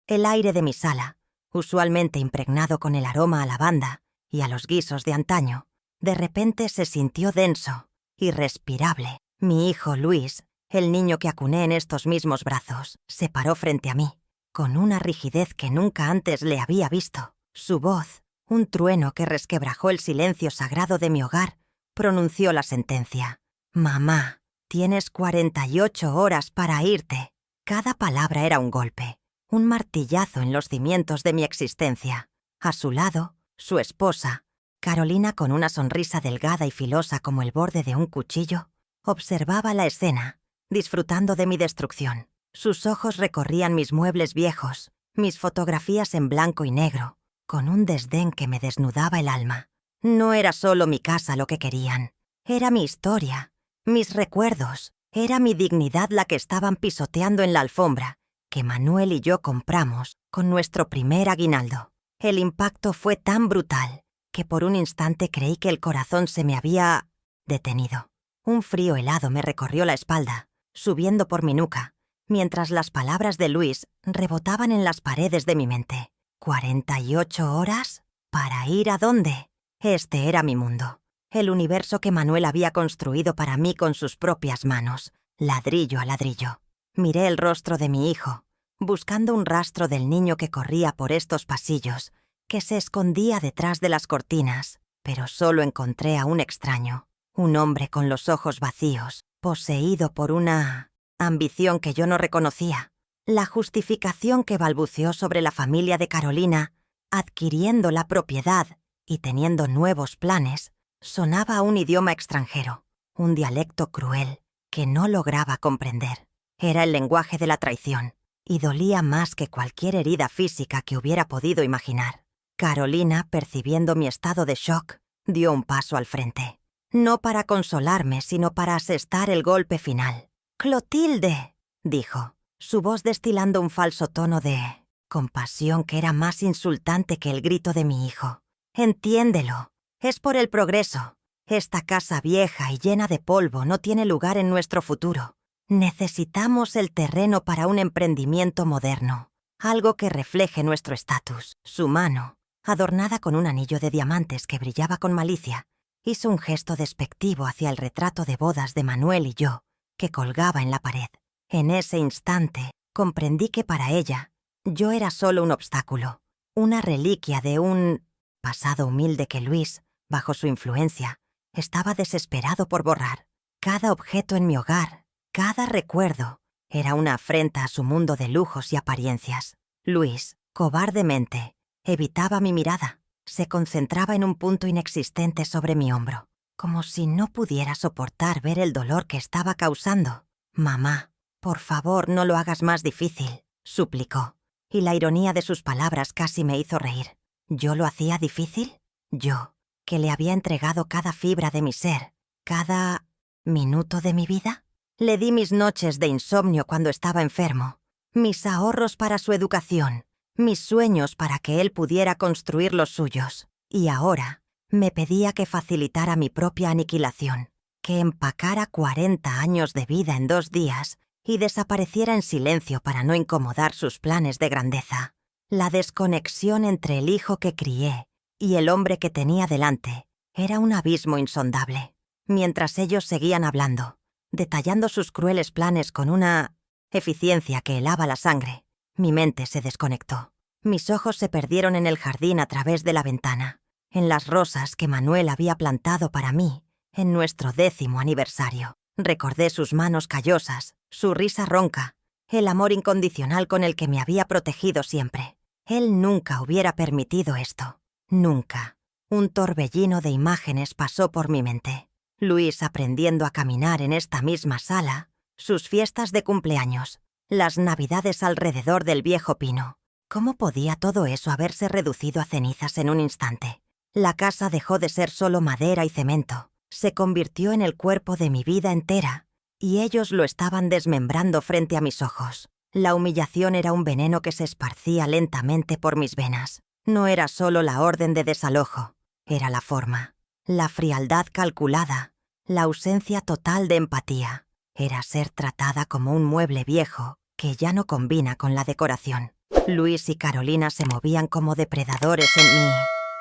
El aire de mi sala, usualmente impregnado con el aroma a lavanda y a los guisos de antaño, de repente se sintió denso, irrespirable. Mi hijo Luis, el niño que acuné en estos mismos brazos, se paró frente a mí, con una rigidez que nunca antes le había visto. Su voz, un trueno que resquebrajó el silencio sagrado de mi hogar, pronunció la sentencia. «Mamá, tienes 48 horas para irte». Cada palabra era un golpe, un martillazo en los cimientos de mi existencia. A su lado, su esposa, Carolina, con una sonrisa delgada y filosa como el borde de un cuchillo, observaba la escena, disfrutando de mi destrucción. Sus ojos recorrían mis muebles viejos, mis fotografías en blanco y negro, con un desdén que me desnudaba el alma. No era solo mi casa lo que querían, era mi historia, mis recuerdos, era mi dignidad la que estaban pisoteando en la alfombra, que Manuel y yo compramos con nuestro primer aguinaldo. El impacto fue tan brutal que por un instante creí que el corazón se me había detenido. Un frío helado me recorrió la espalda, subiendo por mi nuca, mientras las palabras de Luis rebotaban en las paredes de mi mente. ¿48 horas? ¿Para ir a dónde? Este era mi mundo, el universo que Manuel había construido para mí con sus propias manos, ladrillo a ladrillo. Miré el rostro de mi hijo, buscando un rastro del niño que corría por estos pasillos, que se escondía detrás de las cortinas, pero solo encontré a un extraño, un hombre con los ojos vacíos, poseído por una ambición que yo no reconocía. La justificación que balbuceó sobre la familia de Carolina, adquiriendo la propiedad y teniendo nuevos planes, sonaba a un idioma extranjero, un dialecto cruel que no lograba comprender. Era el lenguaje de la traición, y dolía más que cualquier herida física que hubiera podido imaginar. Carolina, percibiendo mi estado de shock, dio un paso al frente. No para consolarme, sino para asestar el golpe final. «Clotilde», dijo, su voz destilando un falso tono de compasión que era más insultante que el grito de mi hijo. «Entiéndelo. Es por el progreso. Esta casa vieja y llena de polvo no tiene lugar en nuestro futuro. Necesitamos el terreno para un emprendimiento moderno, algo que refleje nuestro estatus». Su mano, adornada con un anillo de diamantes que brillaba con malicia, hizo un gesto despectivo hacia el retrato de bodas de Manuel y yo, que colgaba en la pared. En ese instante, comprendí que para ella, yo era solo un obstáculo, una reliquia de un pasado humilde que Luis, bajo su influencia, estaba desesperado por borrar. Cada objeto en mi hogar, cada recuerdo, era una afrenta a su mundo de lujos y apariencias. Luis, cobardemente, evitaba mi mirada. Se concentraba en un punto inexistente sobre mi hombro, como si no pudiera soportar ver el dolor que estaba causando. «Mamá, por favor, no lo hagas más difícil», suplicó, y la ironía de sus palabras casi me hizo reír. ¿Yo lo hacía difícil? Yo, que le había entregado cada fibra de mi ser, cada minuto de mi vida. Le di mis noches de insomnio cuando estaba enfermo, mis ahorros para su educación, mis sueños para que él pudiera construir los suyos. Y ahora me pedía que facilitara mi propia aniquilación, que empacara 40 años de vida en 2 días y desapareciera en silencio para no incomodar sus planes de grandeza. La desconexión entre el hijo que crié y el hombre que tenía delante era un abismo insondable. Mientras ellos seguían hablando, detallando sus crueles planes con una eficiencia que helaba la sangre, mi mente se desconectó. Mis ojos se perdieron en el jardín a través de la ventana, en las rosas que Manuel había plantado para mí en nuestro 10º aniversario. Recordé sus manos callosas, su risa ronca, el amor incondicional con el que me había protegido siempre. Él nunca hubiera permitido esto. Nunca. Un torbellino de imágenes pasó por mi mente. Luis aprendiendo a caminar en esta misma sala, sus fiestas de cumpleaños, las navidades alrededor del viejo pino. ¿Cómo podía todo eso haberse reducido a cenizas en un instante? La casa dejó de ser solo madera y cemento, se convirtió en el cuerpo de mi vida entera, y ellos lo estaban desmembrando frente a mis ojos. La humillación era un veneno que se esparcía lentamente por mis venas. No era solo la orden de desalojo, era la forma, la frialdad calculada, la ausencia total de empatía. Era ser tratada como un mueble viejo que ya no combina con la decoración. Luis y Carolina se movían como depredadores en mi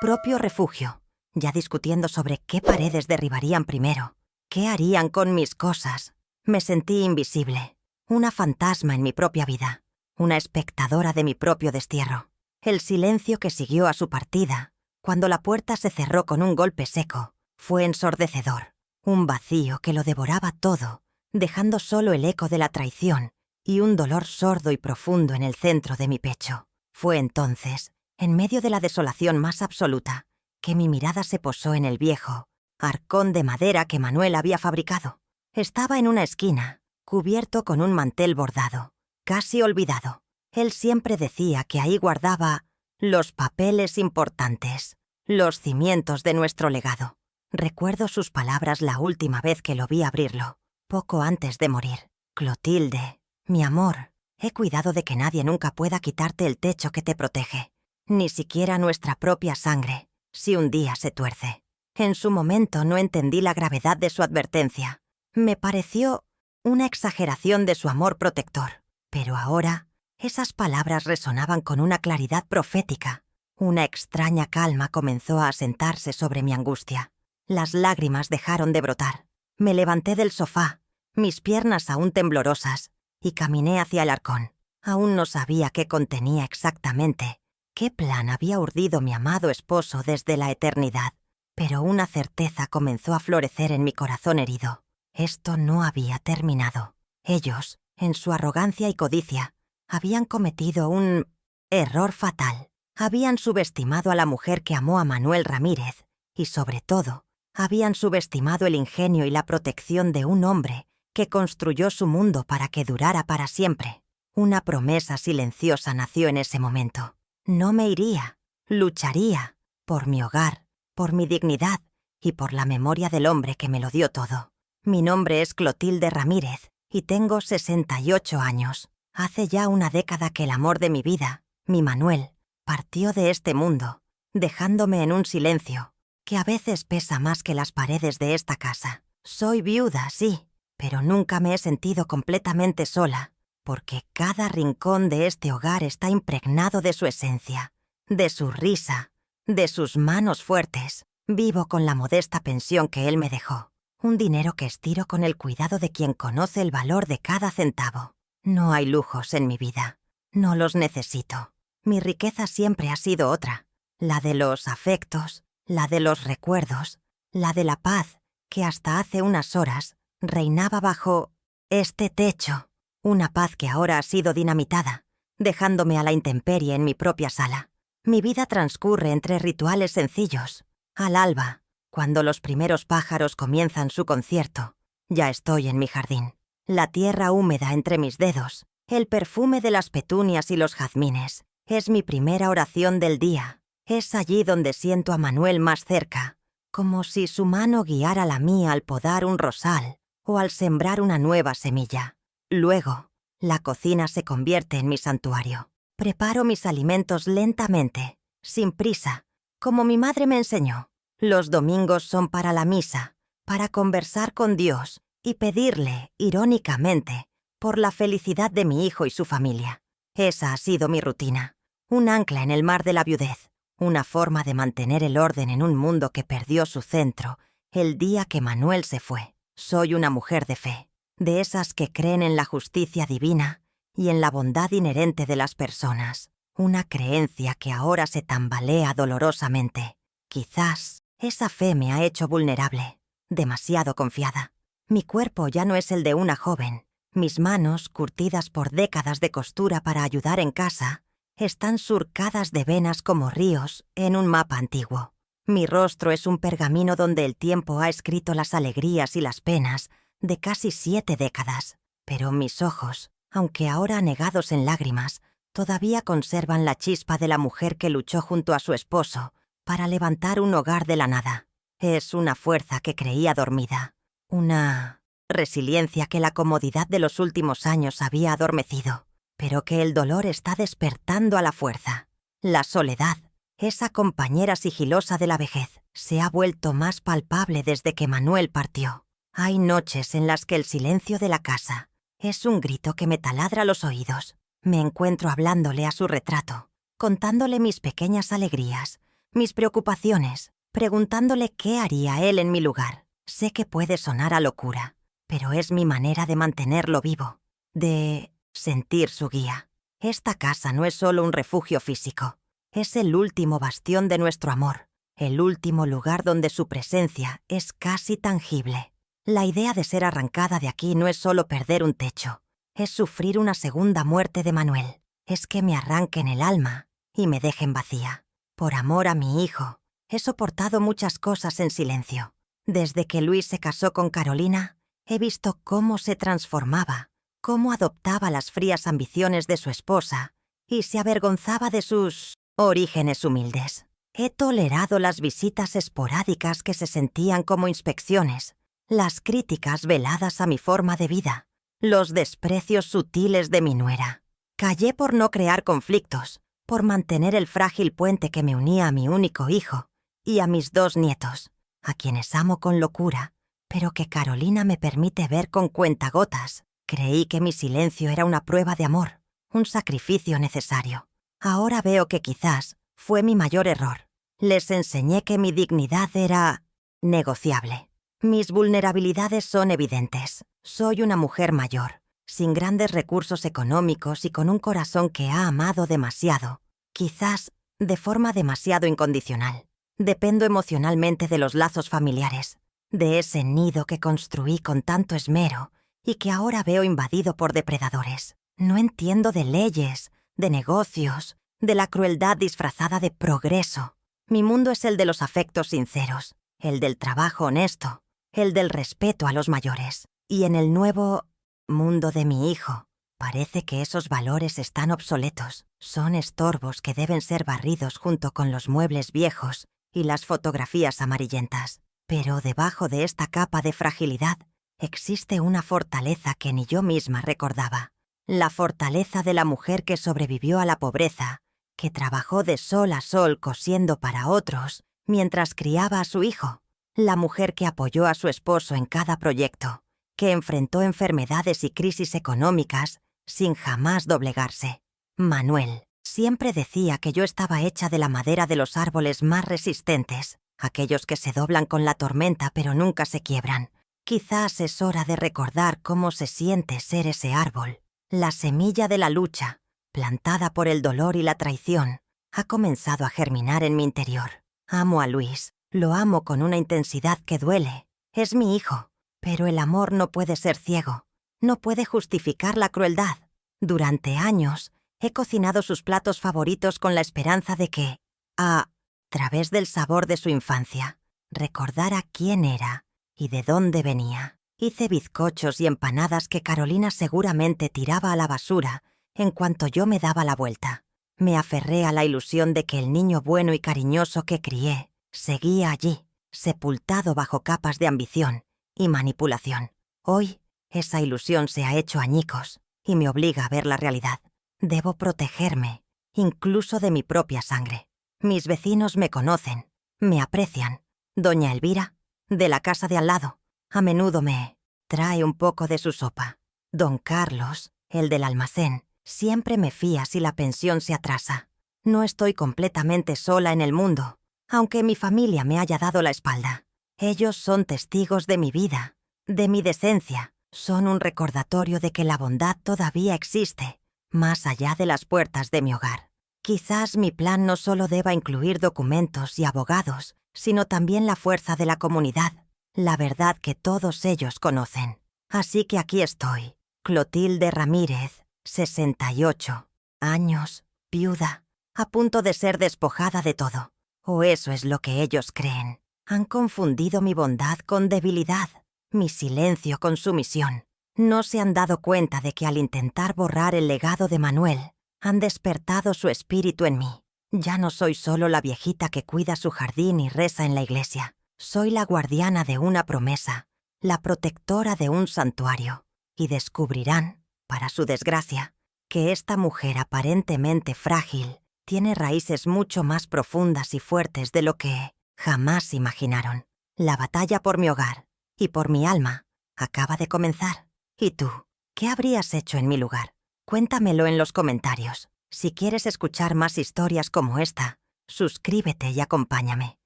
propio refugio, ya discutiendo sobre qué paredes derribarían primero, qué harían con mis cosas. Me sentí invisible, una fantasma en mi propia vida, una espectadora de mi propio destierro. El silencio que siguió a su partida, cuando la puerta se cerró con un golpe seco, fue ensordecedor. Un vacío que lo devoraba todo, dejando solo el eco de la traición y un dolor sordo y profundo en el centro de mi pecho. Fue entonces, en medio de la desolación más absoluta, que mi mirada se posó en el viejo arcón de madera que Manuel había fabricado. Estaba en una esquina, cubierto con un mantel bordado, casi olvidado. Él siempre decía que ahí guardaba los papeles importantes, los cimientos de nuestro legado. Recuerdo sus palabras la última vez que lo vi abrirlo, poco antes de morir. Clotilde, mi amor, he cuidado de que nadie nunca pueda quitarte el techo que te protege, ni siquiera nuestra propia sangre, si un día se tuerce. En su momento no entendí la gravedad de su advertencia. Me pareció una exageración de su amor protector. Pero ahora, esas palabras resonaban con una claridad profética. Una extraña calma comenzó a asentarse sobre mi angustia. Las lágrimas dejaron de brotar. Me levanté del sofá, mis piernas aún temblorosas, y caminé hacia el arcón. Aún no sabía qué contenía exactamente, qué plan había urdido mi amado esposo desde la eternidad. Pero una certeza comenzó a florecer en mi corazón herido. Esto no había terminado. Ellos, en su arrogancia y codicia, habían cometido un error fatal. Habían subestimado a la mujer que amó a Manuel Ramírez y, sobre todo, habían subestimado el ingenio y la protección de un hombre que construyó su mundo para que durara para siempre. Una promesa silenciosa nació en ese momento. No me iría, lucharía por mi hogar, por mi dignidad y por la memoria del hombre que me lo dio todo. Mi nombre es Clotilde Ramírez y tengo 68 años. Hace ya una década que el amor de mi vida, mi Manuel, partió de este mundo, dejándome en un silencio que a veces pesa más que las paredes de esta casa. Soy viuda, sí, pero nunca me he sentido completamente sola, porque cada rincón de este hogar está impregnado de su esencia, de su risa, de sus manos fuertes. Vivo con la modesta pensión que él me dejó, un dinero que estiro con el cuidado de quien conoce el valor de cada centavo. No hay lujos en mi vida, no los necesito. Mi riqueza siempre ha sido otra, la de los afectos, la de los recuerdos, la de la paz que hasta hace unas horas reinaba bajo este techo, una paz que ahora ha sido dinamitada, dejándome a la intemperie en mi propia sala. Mi vida transcurre entre rituales sencillos. Al alba, cuando los primeros pájaros comienzan su concierto, ya estoy en mi jardín. La tierra húmeda entre mis dedos, el perfume de las petunias y los jazmines, es mi primera oración del día. Es allí donde siento a Manuel más cerca, como si su mano guiara la mía al podar un rosal o al sembrar una nueva semilla. Luego, la cocina se convierte en mi santuario. Preparo mis alimentos lentamente, sin prisa, como mi madre me enseñó. Los domingos son para la misa, para conversar con Dios y pedirle, irónicamente, por la felicidad de mi hijo y su familia. Esa ha sido mi rutina, un ancla en el mar de la viudez, una forma de mantener el orden en un mundo que perdió su centro el día que Manuel se fue. Soy una mujer de fe, de esas que creen en la justicia divina y en la bondad inherente de las personas, una creencia que ahora se tambalea dolorosamente. Quizás esa fe me ha hecho vulnerable, demasiado confiada. Mi cuerpo ya no es el de una joven. Mis manos, curtidas por décadas de costura para ayudar en casa, están surcadas de venas como ríos en un mapa antiguo. Mi rostro es un pergamino donde el tiempo ha escrito las alegrías y las penas de casi 7 décadas. Pero mis ojos, aunque ahora anegados en lágrimas, todavía conservan la chispa de la mujer que luchó junto a su esposo para levantar un hogar de la nada. Es una fuerza que creía dormida, una resiliencia que la comodidad de los últimos años había adormecido, pero que el dolor está despertando a la fuerza. La soledad, esa compañera sigilosa de la vejez, se ha vuelto más palpable desde que Manuel partió. Hay noches en las que el silencio de la casa es un grito que me taladra los oídos. Me encuentro hablándole a su retrato, contándole mis pequeñas alegrías, mis preocupaciones, preguntándole qué haría él en mi lugar. Sé que puede sonar a locura, pero es mi manera de mantenerlo vivo, de sentir su guía. Esta casa no es solo un refugio físico, es el último bastión de nuestro amor, el último lugar donde su presencia es casi tangible. La idea de ser arrancada de aquí no es solo perder un techo, es sufrir una segunda muerte de Manuel, es que me arranquen el alma y me dejen vacía. Por amor a mi hijo, he soportado muchas cosas en silencio. Desde que Luis se casó con Carolina, he visto cómo se transformaba, cómo adoptaba las frías ambiciones de su esposa y se avergonzaba de sus orígenes humildes. He tolerado las visitas esporádicas que se sentían como inspecciones, las críticas veladas a mi forma de vida, los desprecios sutiles de mi nuera. Callé por no crear conflictos, por mantener el frágil puente que me unía a mi único hijo y a mis 2 nietos, a quienes amo con locura, pero que Carolina me permite ver con cuentagotas. Creí que mi silencio era una prueba de amor, un sacrificio necesario. Ahora veo que quizás fue mi mayor error. Les enseñé que mi dignidad era negociable. Mis vulnerabilidades son evidentes. Soy una mujer mayor, sin grandes recursos económicos y con un corazón que ha amado demasiado, quizás de forma demasiado incondicional. Dependo emocionalmente de los lazos familiares, de ese nido que construí con tanto esmero y que ahora veo invadido por depredadores. No entiendo de leyes, de negocios, de la crueldad disfrazada de progreso. Mi mundo es el de los afectos sinceros, el del trabajo honesto, el del respeto a los mayores. Y en el nuevo mundo de mi hijo, parece que esos valores están obsoletos. Son estorbos que deben ser barridos junto con los muebles viejos y las fotografías amarillentas. Pero debajo de esta capa de fragilidad existe una fortaleza que ni yo misma recordaba. La fortaleza de la mujer que sobrevivió a la pobreza, que trabajó de sol a sol cosiendo para otros mientras criaba a su hijo. La mujer que apoyó a su esposo en cada proyecto, que enfrentó enfermedades y crisis económicas sin jamás doblegarse. Manuel siempre decía que yo estaba hecha de la madera de los árboles más resistentes, aquellos que se doblan con la tormenta pero nunca se quiebran. Quizás es hora de recordar cómo se siente ser ese árbol. La semilla de la lucha, plantada por el dolor y la traición, ha comenzado a germinar en mi interior. Amo a Luis, lo amo con una intensidad que duele. Es mi hijo, pero el amor no puede ser ciego, no puede justificar la crueldad. Durante años he cocinado sus platos favoritos con la esperanza de que, a través del sabor de su infancia, recordara quién era y de dónde venía. Hice bizcochos y empanadas que Carolina seguramente tiraba a la basura en cuanto yo me daba la vuelta. Me aferré a la ilusión de que el niño bueno y cariñoso que crié seguía allí, sepultado bajo capas de ambición y manipulación. Hoy, esa ilusión se ha hecho añicos y me obliga a ver la realidad. Debo protegerme, incluso de mi propia sangre. Mis vecinos me conocen, me aprecian. Doña Elvira, de la casa de al lado, a menudo me trae un poco de su sopa. Don Carlos, el del almacén, siempre me fía si la pensión se atrasa. No estoy completamente sola en el mundo, aunque mi familia me haya dado la espalda. Ellos son testigos de mi vida, de mi decencia. Son un recordatorio de que la bondad todavía existe, más allá de las puertas de mi hogar. Quizás mi plan no solo deba incluir documentos y abogados, sino también la fuerza de la comunidad, la verdad que todos ellos conocen. Así que aquí estoy, Clotilde Ramírez, 68 años, viuda, a punto de ser despojada de todo. O eso es lo que ellos creen. Han confundido mi bondad con debilidad, mi silencio con sumisión. No se han dado cuenta de que al intentar borrar el legado de Manuel, han despertado su espíritu en mí. Ya no soy solo la viejita que cuida su jardín y reza en la iglesia. Soy la guardiana de una promesa, la protectora de un santuario. Y descubrirán, para su desgracia, que esta mujer aparentemente frágil tiene raíces mucho más profundas y fuertes de lo que jamás imaginaron. La batalla por mi hogar y por mi alma acaba de comenzar. ¿Y tú? ¿Qué habrías hecho en mi lugar? Cuéntamelo en los comentarios. Si quieres escuchar más historias como esta, suscríbete y acompáñame.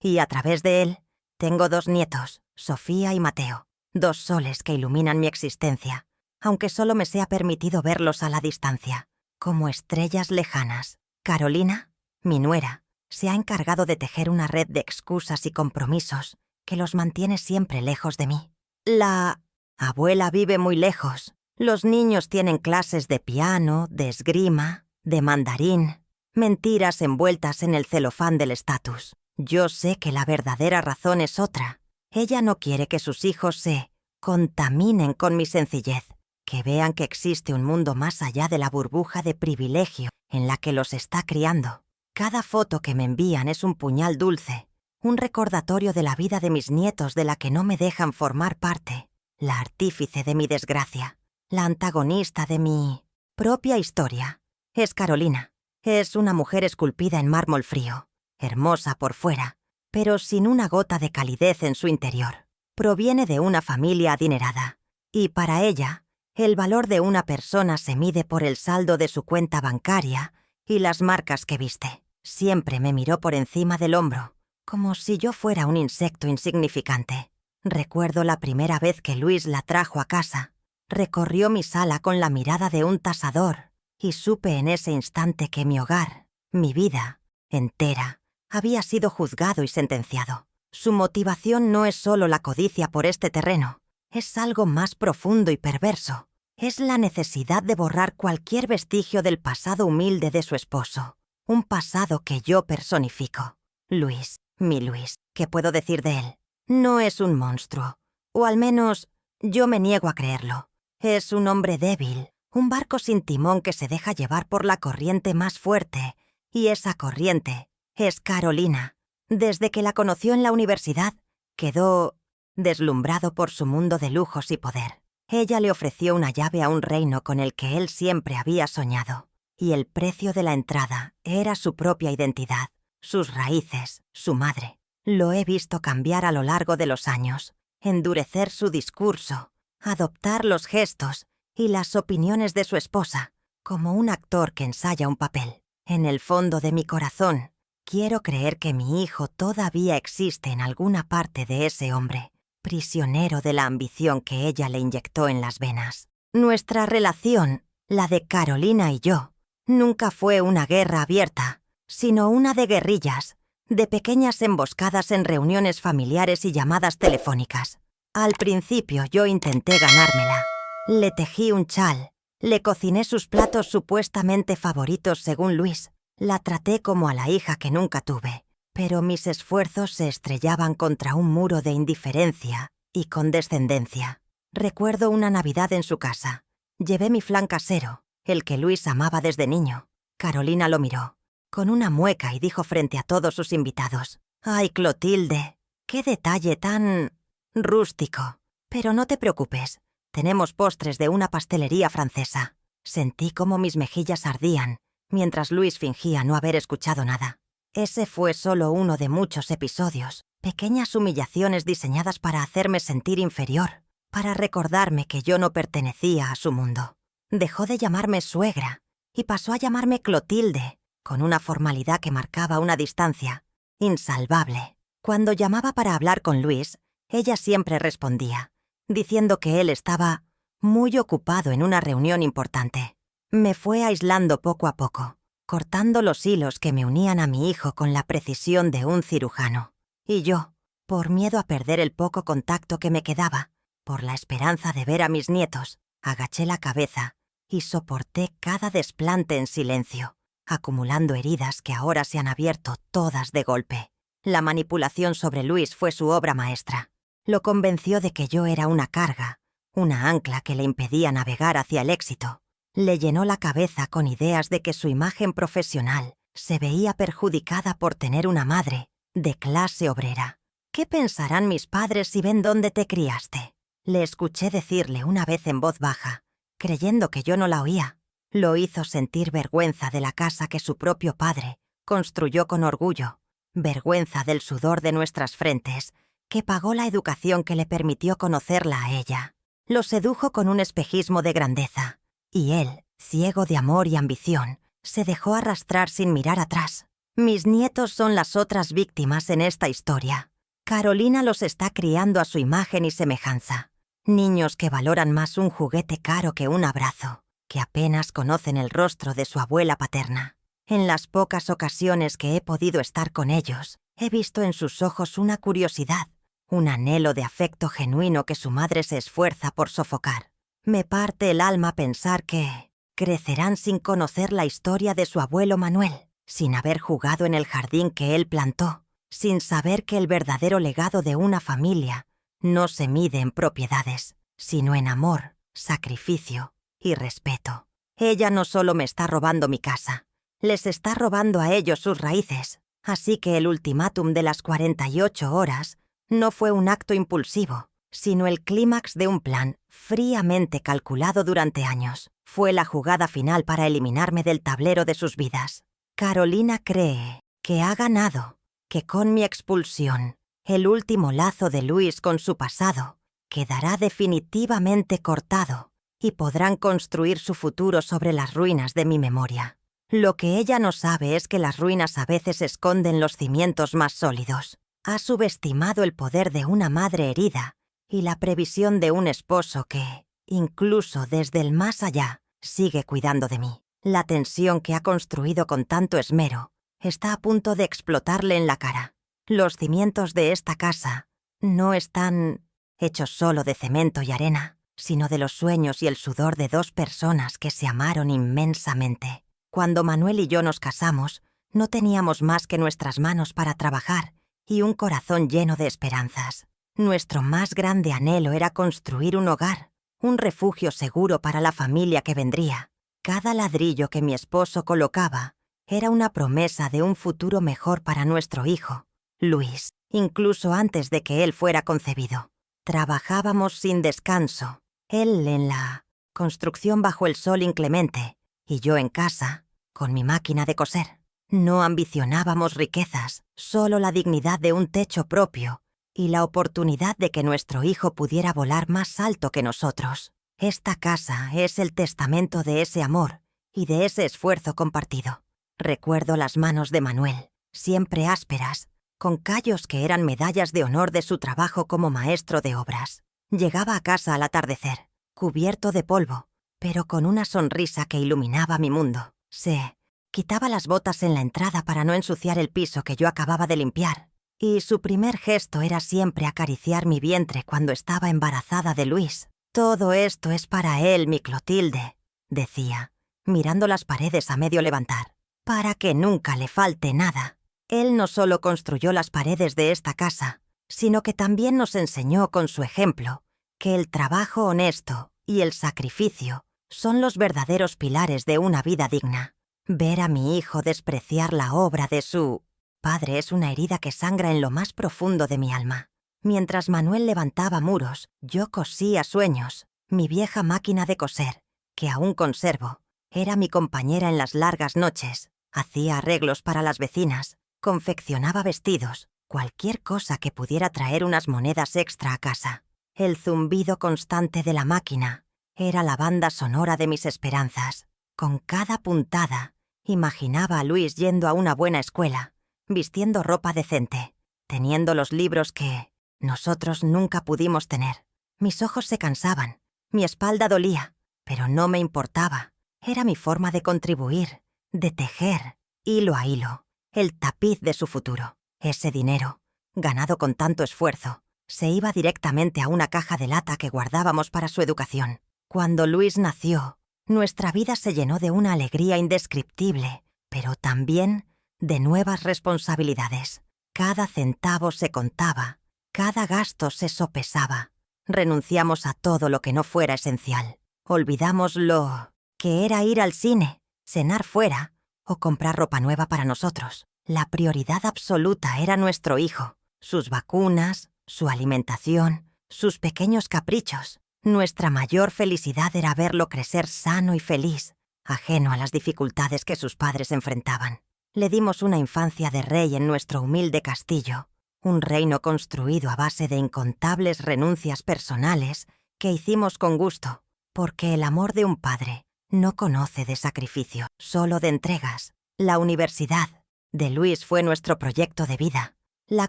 Y a través de él, tengo 2 nietos, Sofía y Mateo, 2 soles que iluminan mi existencia, aunque solo me sea permitido verlos a la distancia, como estrellas lejanas. Carolina, mi nuera, se ha encargado de tejer una red de excusas y compromisos que los mantiene siempre lejos de mí. La abuela vive muy lejos. Los niños tienen clases de piano, de esgrima, de mandarín, mentiras envueltas en el celofán del estatus. Yo sé que la verdadera razón es otra. Ella no quiere que sus hijos se contaminen con mi sencillez, que vean que existe un mundo más allá de la burbuja de privilegio en la que los está criando. Cada foto que me envían es un puñal dulce, un recordatorio de la vida de mis nietos de la que no me dejan formar parte, la artífice de mi desgracia, la antagonista de mi propia historia. Es Carolina. Es una mujer esculpida en mármol frío, hermosa por fuera, pero sin una gota de calidez en su interior. Proviene de una familia adinerada, y para ella, el valor de una persona se mide por el saldo de su cuenta bancaria y las marcas que viste. Siempre me miró por encima del hombro, como si yo fuera un insecto insignificante. Recuerdo la primera vez que Luis la trajo a casa. Recorrió mi sala con la mirada de un tasador, y supe en ese instante que mi hogar, mi vida, entera, había sido juzgado y sentenciado. Su motivación no es solo la codicia por este terreno, es algo más profundo y perverso. Es la necesidad de borrar cualquier vestigio del pasado humilde de su esposo, un pasado que yo personifico. Luis, mi Luis, ¿qué puedo decir de él? No es un monstruo, o al menos yo me niego a creerlo. Es un hombre débil, un barco sin timón que se deja llevar por la corriente más fuerte, y esa corriente es Carolina. Desde que la conoció en la universidad, quedó deslumbrado por su mundo de lujos y poder. Ella le ofreció una llave a un reino con el que él siempre había soñado, y el precio de la entrada era su propia identidad, sus raíces, su madre. Lo he visto cambiar a lo largo de los años, endurecer su discurso, adoptar los gestos y las opiniones de su esposa, como un actor que ensaya un papel. En el fondo de mi corazón, quiero creer que mi hijo todavía existe en alguna parte de ese hombre, prisionero de la ambición que ella le inyectó en las venas. Nuestra relación, la de Carolina y yo, nunca fue una guerra abierta, sino una de guerrillas, de pequeñas emboscadas en reuniones familiares y llamadas telefónicas. Al principio yo intenté ganármela. Le tejí un chal, le cociné sus platos supuestamente favoritos según Luis. La traté como a la hija que nunca tuve, pero mis esfuerzos se estrellaban contra un muro de indiferencia y condescendencia. Recuerdo una Navidad en su casa. Llevé mi flan casero, el que Luis amaba desde niño. Carolina lo miró, con una mueca, y dijo frente a todos sus invitados: «¡Ay, Clotilde! ¡Qué detalle tan rústico! Pero no te preocupes, tenemos postres de una pastelería francesa». Sentí como mis mejillas ardían, mientras Luis fingía no haber escuchado nada. Ese fue solo uno de muchos episodios, pequeñas humillaciones diseñadas para hacerme sentir inferior, para recordarme que yo no pertenecía a su mundo. Dejó de llamarme suegra y pasó a llamarme Clotilde, con una formalidad que marcaba una distancia insalvable. Cuando llamaba para hablar con Luis, ella siempre respondía, diciendo que él estaba muy ocupado en una reunión importante. Me fue aislando poco a poco, cortando los hilos que me unían a mi hijo con la precisión de un cirujano. Y yo, por miedo a perder el poco contacto que me quedaba, por la esperanza de ver a mis nietos, agaché la cabeza y soporté cada desplante en silencio, acumulando heridas que ahora se han abierto todas de golpe. La manipulación sobre Luis fue su obra maestra. Lo convenció de que yo era una carga, una ancla que le impedía navegar hacia el éxito. Le llenó la cabeza con ideas de que su imagen profesional se veía perjudicada por tener una madre de clase obrera. «¿Qué pensarán mis padres si ven dónde te criaste?», le escuché decirle una vez en voz baja, creyendo que yo no la oía. Lo hizo sentir vergüenza de la casa que su propio padre construyó con orgullo, vergüenza del sudor de nuestras frentes, que pagó la educación que le permitió conocerla a ella. Lo sedujo con un espejismo de grandeza, y él ciego de amor y ambición, se dejó arrastrar sin mirar atrás. Mis nietos son las otras víctimas en esta historia. Carolina los está criando a su imagen y semejanza. Niños que valoran más un juguete caro que un abrazo, que apenas conocen el rostro de su abuela paterna. En las pocas ocasiones que he podido estar con ellos, he visto en sus ojos una curiosidad, un anhelo de afecto genuino que su madre se esfuerza por sofocar. Me parte el alma pensar que crecerán sin conocer la historia de su abuelo Manuel, sin haber jugado en el jardín que él plantó, sin saber que el verdadero legado de una familia no se mide en propiedades, sino en amor, sacrificio y respeto. Ella no solo me está robando mi casa, les está robando a ellos sus raíces. Así que el ultimátum de las 48 horas no fue un acto impulsivo, sino el clímax de un plan fríamente calculado durante años. Fue la jugada final para eliminarme del tablero de sus vidas. Carolina cree que ha ganado, que con mi expulsión, el último lazo de Luis con su pasado quedará definitivamente cortado y podrán construir su futuro sobre las ruinas de mi memoria. Lo que ella no sabe es que las ruinas a veces esconden los cimientos más sólidos. Ha subestimado el poder de una madre herida y la previsión de un esposo que, incluso desde el más allá, sigue cuidando de mí. La tensión que ha construido con tanto esmero está a punto de explotarle en la cara. Los cimientos de esta casa no están hechos solo de cemento y arena, sino de los sueños y el sudor de dos personas que se amaron inmensamente. Cuando Manuel y yo nos casamos, no teníamos más que nuestras manos para trabajar y un corazón lleno de esperanzas. Nuestro más grande anhelo era construir un hogar, un refugio seguro para la familia que vendría. Cada ladrillo que mi esposo colocaba era una promesa de un futuro mejor para nuestro hijo, Luis, incluso antes de que él fuera concebido. Trabajábamos sin descanso, él en la construcción bajo el sol inclemente y yo en casa, con mi máquina de coser. No ambicionábamos riquezas, solo la dignidad de un techo propio y la oportunidad de que nuestro hijo pudiera volar más alto que nosotros. Esta casa es el testamento de ese amor y de ese esfuerzo compartido. Recuerdo las manos de Manuel, siempre ásperas, con callos que eran medallas de honor de su trabajo como maestro de obras. Llegaba a casa al atardecer, cubierto de polvo, pero con una sonrisa que iluminaba mi mundo. Se quitaba las botas en la entrada para no ensuciar el piso que yo acababa de limpiar, y su primer gesto era siempre acariciar mi vientre cuando estaba embarazada de Luis. «Todo esto es para él, mi Clotilde», decía, mirando las paredes a medio levantar, «para que nunca le falte nada». Él no solo construyó las paredes de esta casa, sino que también nos enseñó con su ejemplo que el trabajo honesto y el sacrificio son los verdaderos pilares de una vida digna. Ver a mi hijo despreciar la obra de su padre es una herida que sangra en lo más profundo de mi alma. Mientras Manuel levantaba muros, yo cosía sueños. Mi vieja máquina de coser, que aún conservo, era mi compañera en las largas noches. Hacía arreglos para las vecinas, confeccionaba vestidos, cualquier cosa que pudiera traer unas monedas extra a casa. El zumbido constante de la máquina era la banda sonora de mis esperanzas. Con cada puntada, imaginaba a Luis yendo a una buena escuela, vistiendo ropa decente, teniendo los libros que nosotros nunca pudimos tener. Mis ojos se cansaban, mi espalda dolía, pero no me importaba. Era mi forma de contribuir, de tejer, hilo a hilo, el tapiz de su futuro. Ese dinero, ganado con tanto esfuerzo, se iba directamente a una caja de lata que guardábamos para su educación. Cuando Luis nació, nuestra vida se llenó de una alegría indescriptible, pero también de nuevas responsabilidades. Cada centavo se contaba, cada gasto se sopesaba. Renunciamos a todo lo que no fuera esencial. Olvidamos lo que era ir al cine, cenar fuera o comprar ropa nueva para nosotros. La prioridad absoluta era nuestro hijo, sus vacunas, su alimentación, sus pequeños caprichos. Nuestra mayor felicidad era verlo crecer sano y feliz, ajeno a las dificultades que sus padres enfrentaban. Le dimos una infancia de rey en nuestro humilde castillo, un reino construido a base de incontables renuncias personales que hicimos con gusto, porque el amor de un padre No conoce de sacrificio, solo de entregas. La universidad de Luis fue nuestro proyecto de vida, la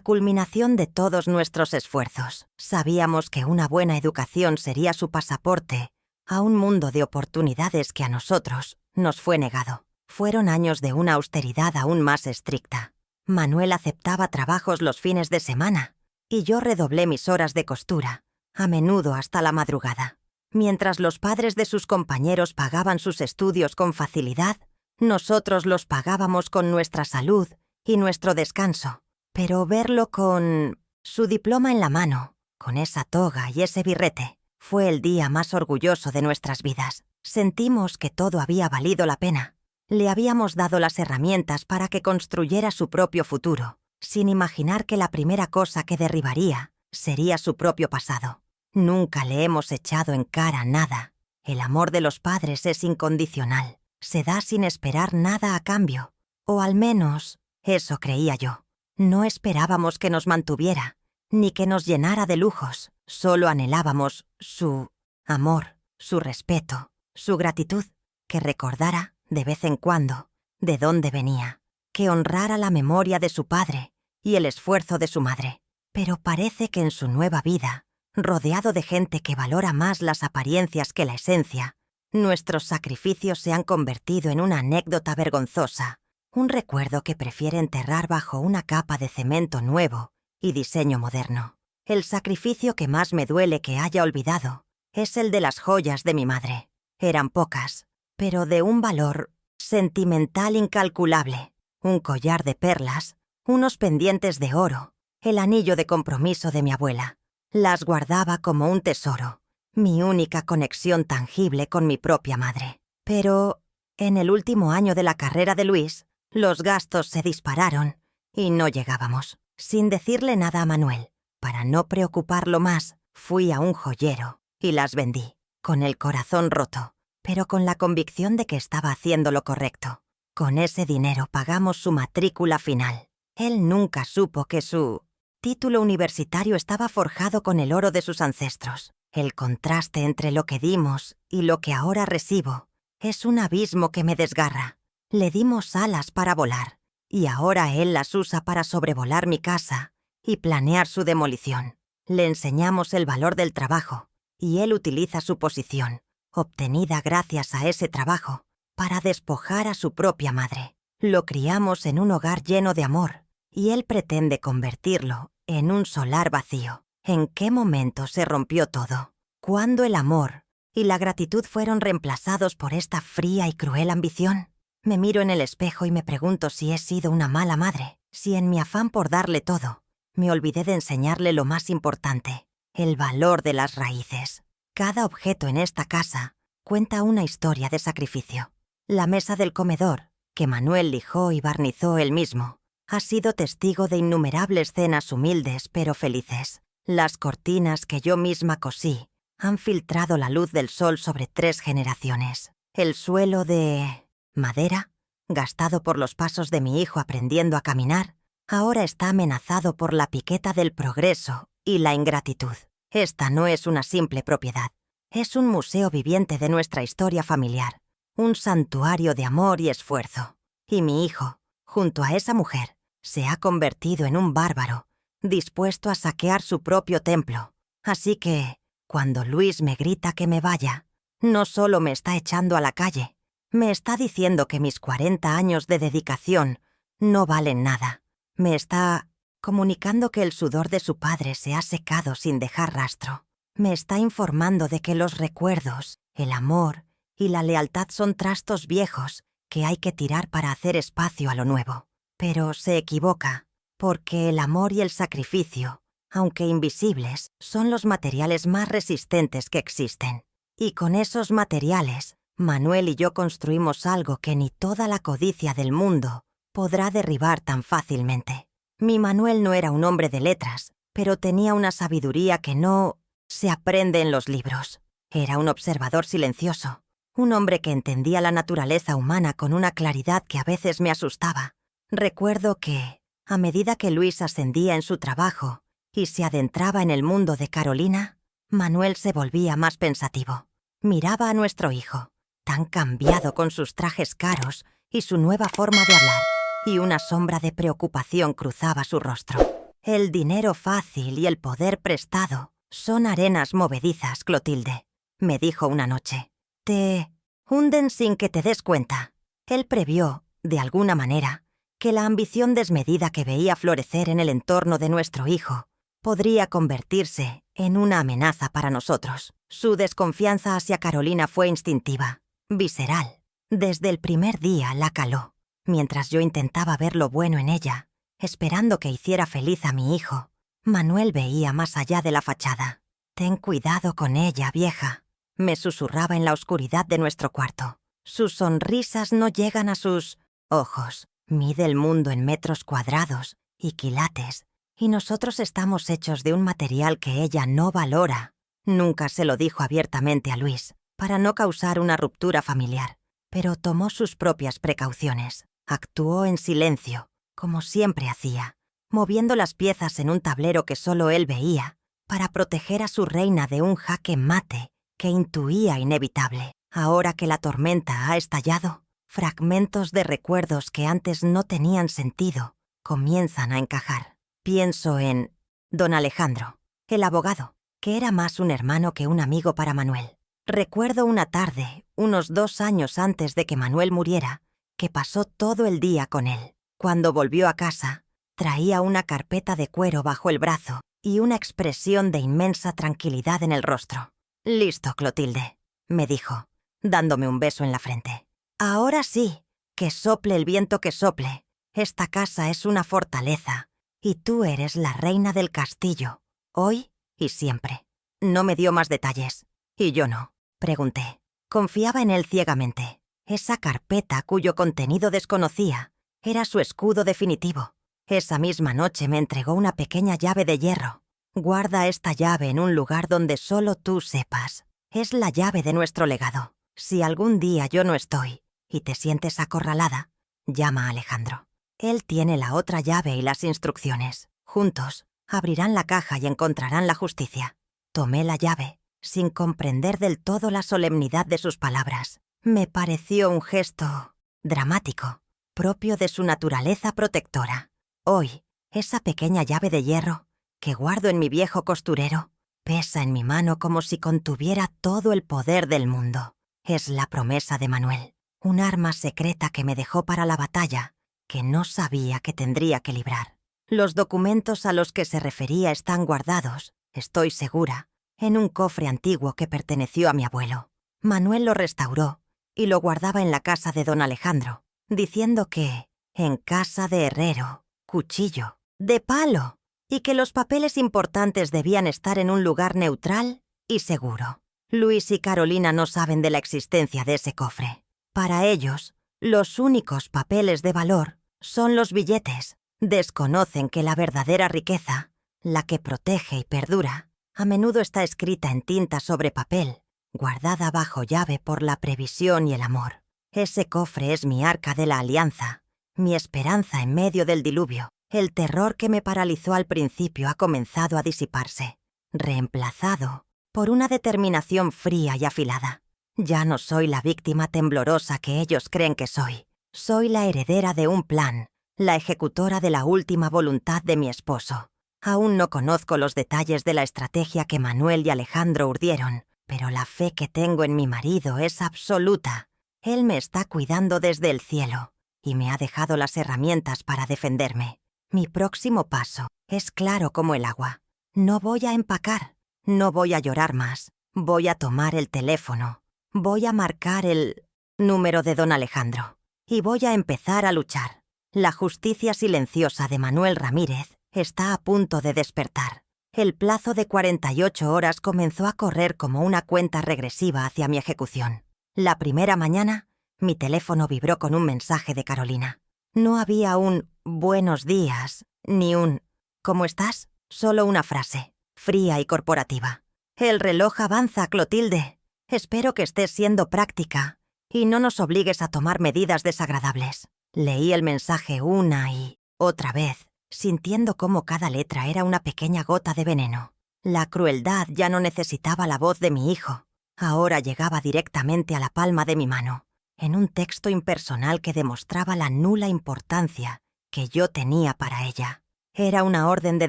culminación de todos nuestros esfuerzos. Sabíamos que una buena educación sería su pasaporte a un mundo de oportunidades que a nosotros nos fue negado. Fueron años de una austeridad aún más estricta. Manuel aceptaba trabajos los fines de semana y yo redoblé mis horas de costura, a menudo hasta la madrugada. Mientras los padres de sus compañeros pagaban sus estudios con facilidad, nosotros los pagábamos con nuestra salud y nuestro descanso. Pero verlo con su diploma en la mano, con esa toga y ese birrete, fue el día más orgulloso de nuestras vidas. Sentimos que todo había valido la pena. Le habíamos dado las herramientas para que construyera su propio futuro, sin imaginar que la primera cosa que derribaría sería su propio pasado. Nunca le hemos echado en cara nada. El amor de los padres es incondicional. Se da sin esperar nada a cambio. O al menos, eso creía yo. No esperábamos que nos mantuviera, ni que nos llenara de lujos. Solo anhelábamos su amor, su respeto, su gratitud, que recordara, de vez en cuando, de dónde venía, que honrara la memoria de su padre y el esfuerzo de su madre. Pero parece que en su nueva vida, rodeado de gente que valora más las apariencias que la esencia, nuestros sacrificios se han convertido en una anécdota vergonzosa, un recuerdo que prefiere enterrar bajo una capa de cemento nuevo y diseño moderno. El sacrificio que más me duele que haya olvidado es el de las joyas de mi madre. Eran pocas, pero de un valor sentimental incalculable. Un collar de perlas, unos pendientes de oro, el anillo de compromiso de mi abuela. Las guardaba como un tesoro, mi única conexión tangible con mi propia madre. Pero, en el último año de la carrera de Luis, los gastos se dispararon y no llegábamos. Sin decirle nada a Manuel, para no preocuparlo más, fui a un joyero y las vendí, con el corazón roto, pero con la convicción de que estaba haciendo lo correcto. Con ese dinero pagamos su matrícula final. Él nunca supo que su título universitario estaba forjado con el oro de sus ancestros. El contraste entre lo que dimos y lo que ahora recibo es un abismo que me desgarra. Le dimos alas para volar, y ahora él las usa para sobrevolar mi casa y planear su demolición. Le enseñamos el valor del trabajo, y él utiliza su posición, obtenida gracias a ese trabajo, para despojar a su propia madre. Lo criamos en un hogar lleno de amor, y él pretende convertirlo en un solar vacío. ¿En qué momento se rompió todo? ¿Cuándo el amor y la gratitud fueron reemplazados por esta fría y cruel ambición? Me miro en el espejo y me pregunto si he sido una mala madre, si en mi afán por darle todo, me olvidé de enseñarle lo más importante, el valor de las raíces. Cada objeto en esta casa cuenta una historia de sacrificio. La mesa del comedor, que Manuel lijó y barnizó él mismo, ha sido testigo de innumerables cenas humildes pero felices. Las cortinas que yo misma cosí han filtrado la luz del sol sobre 3 generaciones. El suelo de madera, gastado por los pasos de mi hijo aprendiendo a caminar, ahora está amenazado por la piqueta del progreso y la ingratitud. Esta no es una simple propiedad, es un museo viviente de nuestra historia familiar, un santuario de amor y esfuerzo. Y mi hijo, junto a esa mujer, se ha convertido en un bárbaro, dispuesto a saquear su propio templo. Así que, cuando Luis me grita que me vaya, no solo me está echando a la calle, me está diciendo que mis 40 años de dedicación no valen nada. Me está comunicando que el sudor de su padre se ha secado sin dejar rastro. Me está informando de que los recuerdos, el amor y la lealtad son trastos viejos que hay que tirar para hacer espacio a lo nuevo. Pero se equivoca, porque el amor y el sacrificio, aunque invisibles, son los materiales más resistentes que existen. Y con esos materiales, Manuel y yo construimos algo que ni toda la codicia del mundo podrá derribar tan fácilmente. Mi Manuel no era un hombre de letras, pero tenía una sabiduría que no se aprende en los libros. Era un observador silencioso, un hombre que entendía la naturaleza humana con una claridad que a veces me asustaba. Recuerdo que, a medida que Luis ascendía en su trabajo y se adentraba en el mundo de Carolina, Manuel se volvía más pensativo. Miraba a nuestro hijo, tan cambiado con sus trajes caros y su nueva forma de hablar, y una sombra de preocupación cruzaba su rostro. El dinero fácil y el poder prestado son arenas movedizas, Clotilde, me dijo una noche. Te hunden sin que te des cuenta. Él previó, de alguna manera, que la ambición desmedida que veía florecer en el entorno de nuestro hijo podría convertirse en una amenaza para nosotros. Su desconfianza hacia Carolina fue instintiva, visceral. Desde el primer día la caló, mientras yo intentaba ver lo bueno en ella, esperando que hiciera feliz a mi hijo. Manuel veía más allá de la fachada. «Ten cuidado con ella, vieja», me susurraba en la oscuridad de nuestro cuarto. Sus sonrisas no llegan a sus ojos. Mide el mundo en metros cuadrados y quilates, y nosotros estamos hechos de un material que ella no valora. Nunca se lo dijo abiertamente a Luis, para no causar una ruptura familiar, pero tomó sus propias precauciones. Actuó en silencio, como siempre hacía, moviendo las piezas en un tablero que solo él veía, para proteger a su reina de un jaque mate que intuía inevitable. Ahora que la tormenta ha estallado, fragmentos de recuerdos que antes no tenían sentido comienzan a encajar. Pienso en don Alejandro, el abogado, que era más un hermano que un amigo para Manuel. Recuerdo una tarde, unos 2 años antes de que Manuel muriera, que pasó todo el día con él. Cuando volvió a casa, traía una carpeta de cuero bajo el brazo y una expresión de inmensa tranquilidad en el rostro. «Listo, Clotilde», me dijo, dándome un beso en la frente. «Ahora sí, que sople el viento que sople. Esta casa es una fortaleza, y tú eres la reina del castillo, hoy y siempre». No me dio más detalles. ¿Y yo no?, pregunté. Confiaba en él ciegamente. Esa carpeta, cuyo contenido desconocía, era su escudo definitivo. Esa misma noche me entregó una pequeña llave de hierro. «Guarda esta llave en un lugar donde solo tú sepas. Es la llave de nuestro legado. Si algún día yo no estoy y te sientes acorralada, llama a Alejandro. Él tiene la otra llave y las instrucciones. Juntos abrirán la caja y encontrarán la justicia». Tomé la llave, sin comprender del todo la solemnidad de sus palabras. Me pareció un gesto dramático, propio de su naturaleza protectora. Hoy, esa pequeña llave de hierro, que guardo en mi viejo costurero, pesa en mi mano como si contuviera todo el poder del mundo. Es la promesa de Manuel, un arma secreta que me dejó para la batalla que no sabía que tendría que librar. Los documentos a los que se refería están guardados, estoy segura, en un cofre antiguo que perteneció a mi abuelo. Manuel lo restauró y lo guardaba en la casa de don Alejandro, diciendo que, en casa de herrero, cuchillo de palo, y que los papeles importantes debían estar en un lugar neutral y seguro. Luis y Carolina no saben de la existencia de ese cofre. Para ellos, los únicos papeles de valor son los billetes. Desconocen que la verdadera riqueza, la que protege y perdura, a menudo está escrita en tinta sobre papel, guardada bajo llave por la previsión y el amor. Ese cofre es mi arca de la alianza, mi esperanza en medio del diluvio. El terror que me paralizó al principio ha comenzado a disiparse, reemplazado por una determinación fría y afilada. Ya no soy la víctima temblorosa que ellos creen que soy. Soy la heredera de un plan, la ejecutora de la última voluntad de mi esposo. Aún no conozco los detalles de la estrategia que Manuel y Alejandro urdieron, pero la fe que tengo en mi marido es absoluta. Él me está cuidando desde el cielo y me ha dejado las herramientas para defenderme. Mi próximo paso es claro como el agua. No voy a empacar, no voy a llorar más. Voy a tomar el teléfono, voy a marcar el número de don Alejandro y voy a empezar a luchar. La justicia silenciosa de Manuel Ramírez está a punto de despertar. El plazo de 48 horas comenzó a correr como una cuenta regresiva hacia mi ejecución. La primera mañana, mi teléfono vibró con un mensaje de Carolina. No había un «buenos días» ni un «¿cómo estás?», solo una frase, fría y corporativa. «El reloj avanza, Clotilde. Espero que estés siendo práctica y no nos obligues a tomar medidas desagradables». Leí el mensaje una y otra vez, sintiendo cómo cada letra era una pequeña gota de veneno. La crueldad ya no necesitaba la voz de mi hijo. ahora llegaba directamente a la palma de mi mano, en un texto impersonal que demostraba la nula importancia que yo tenía para ella. Era una orden de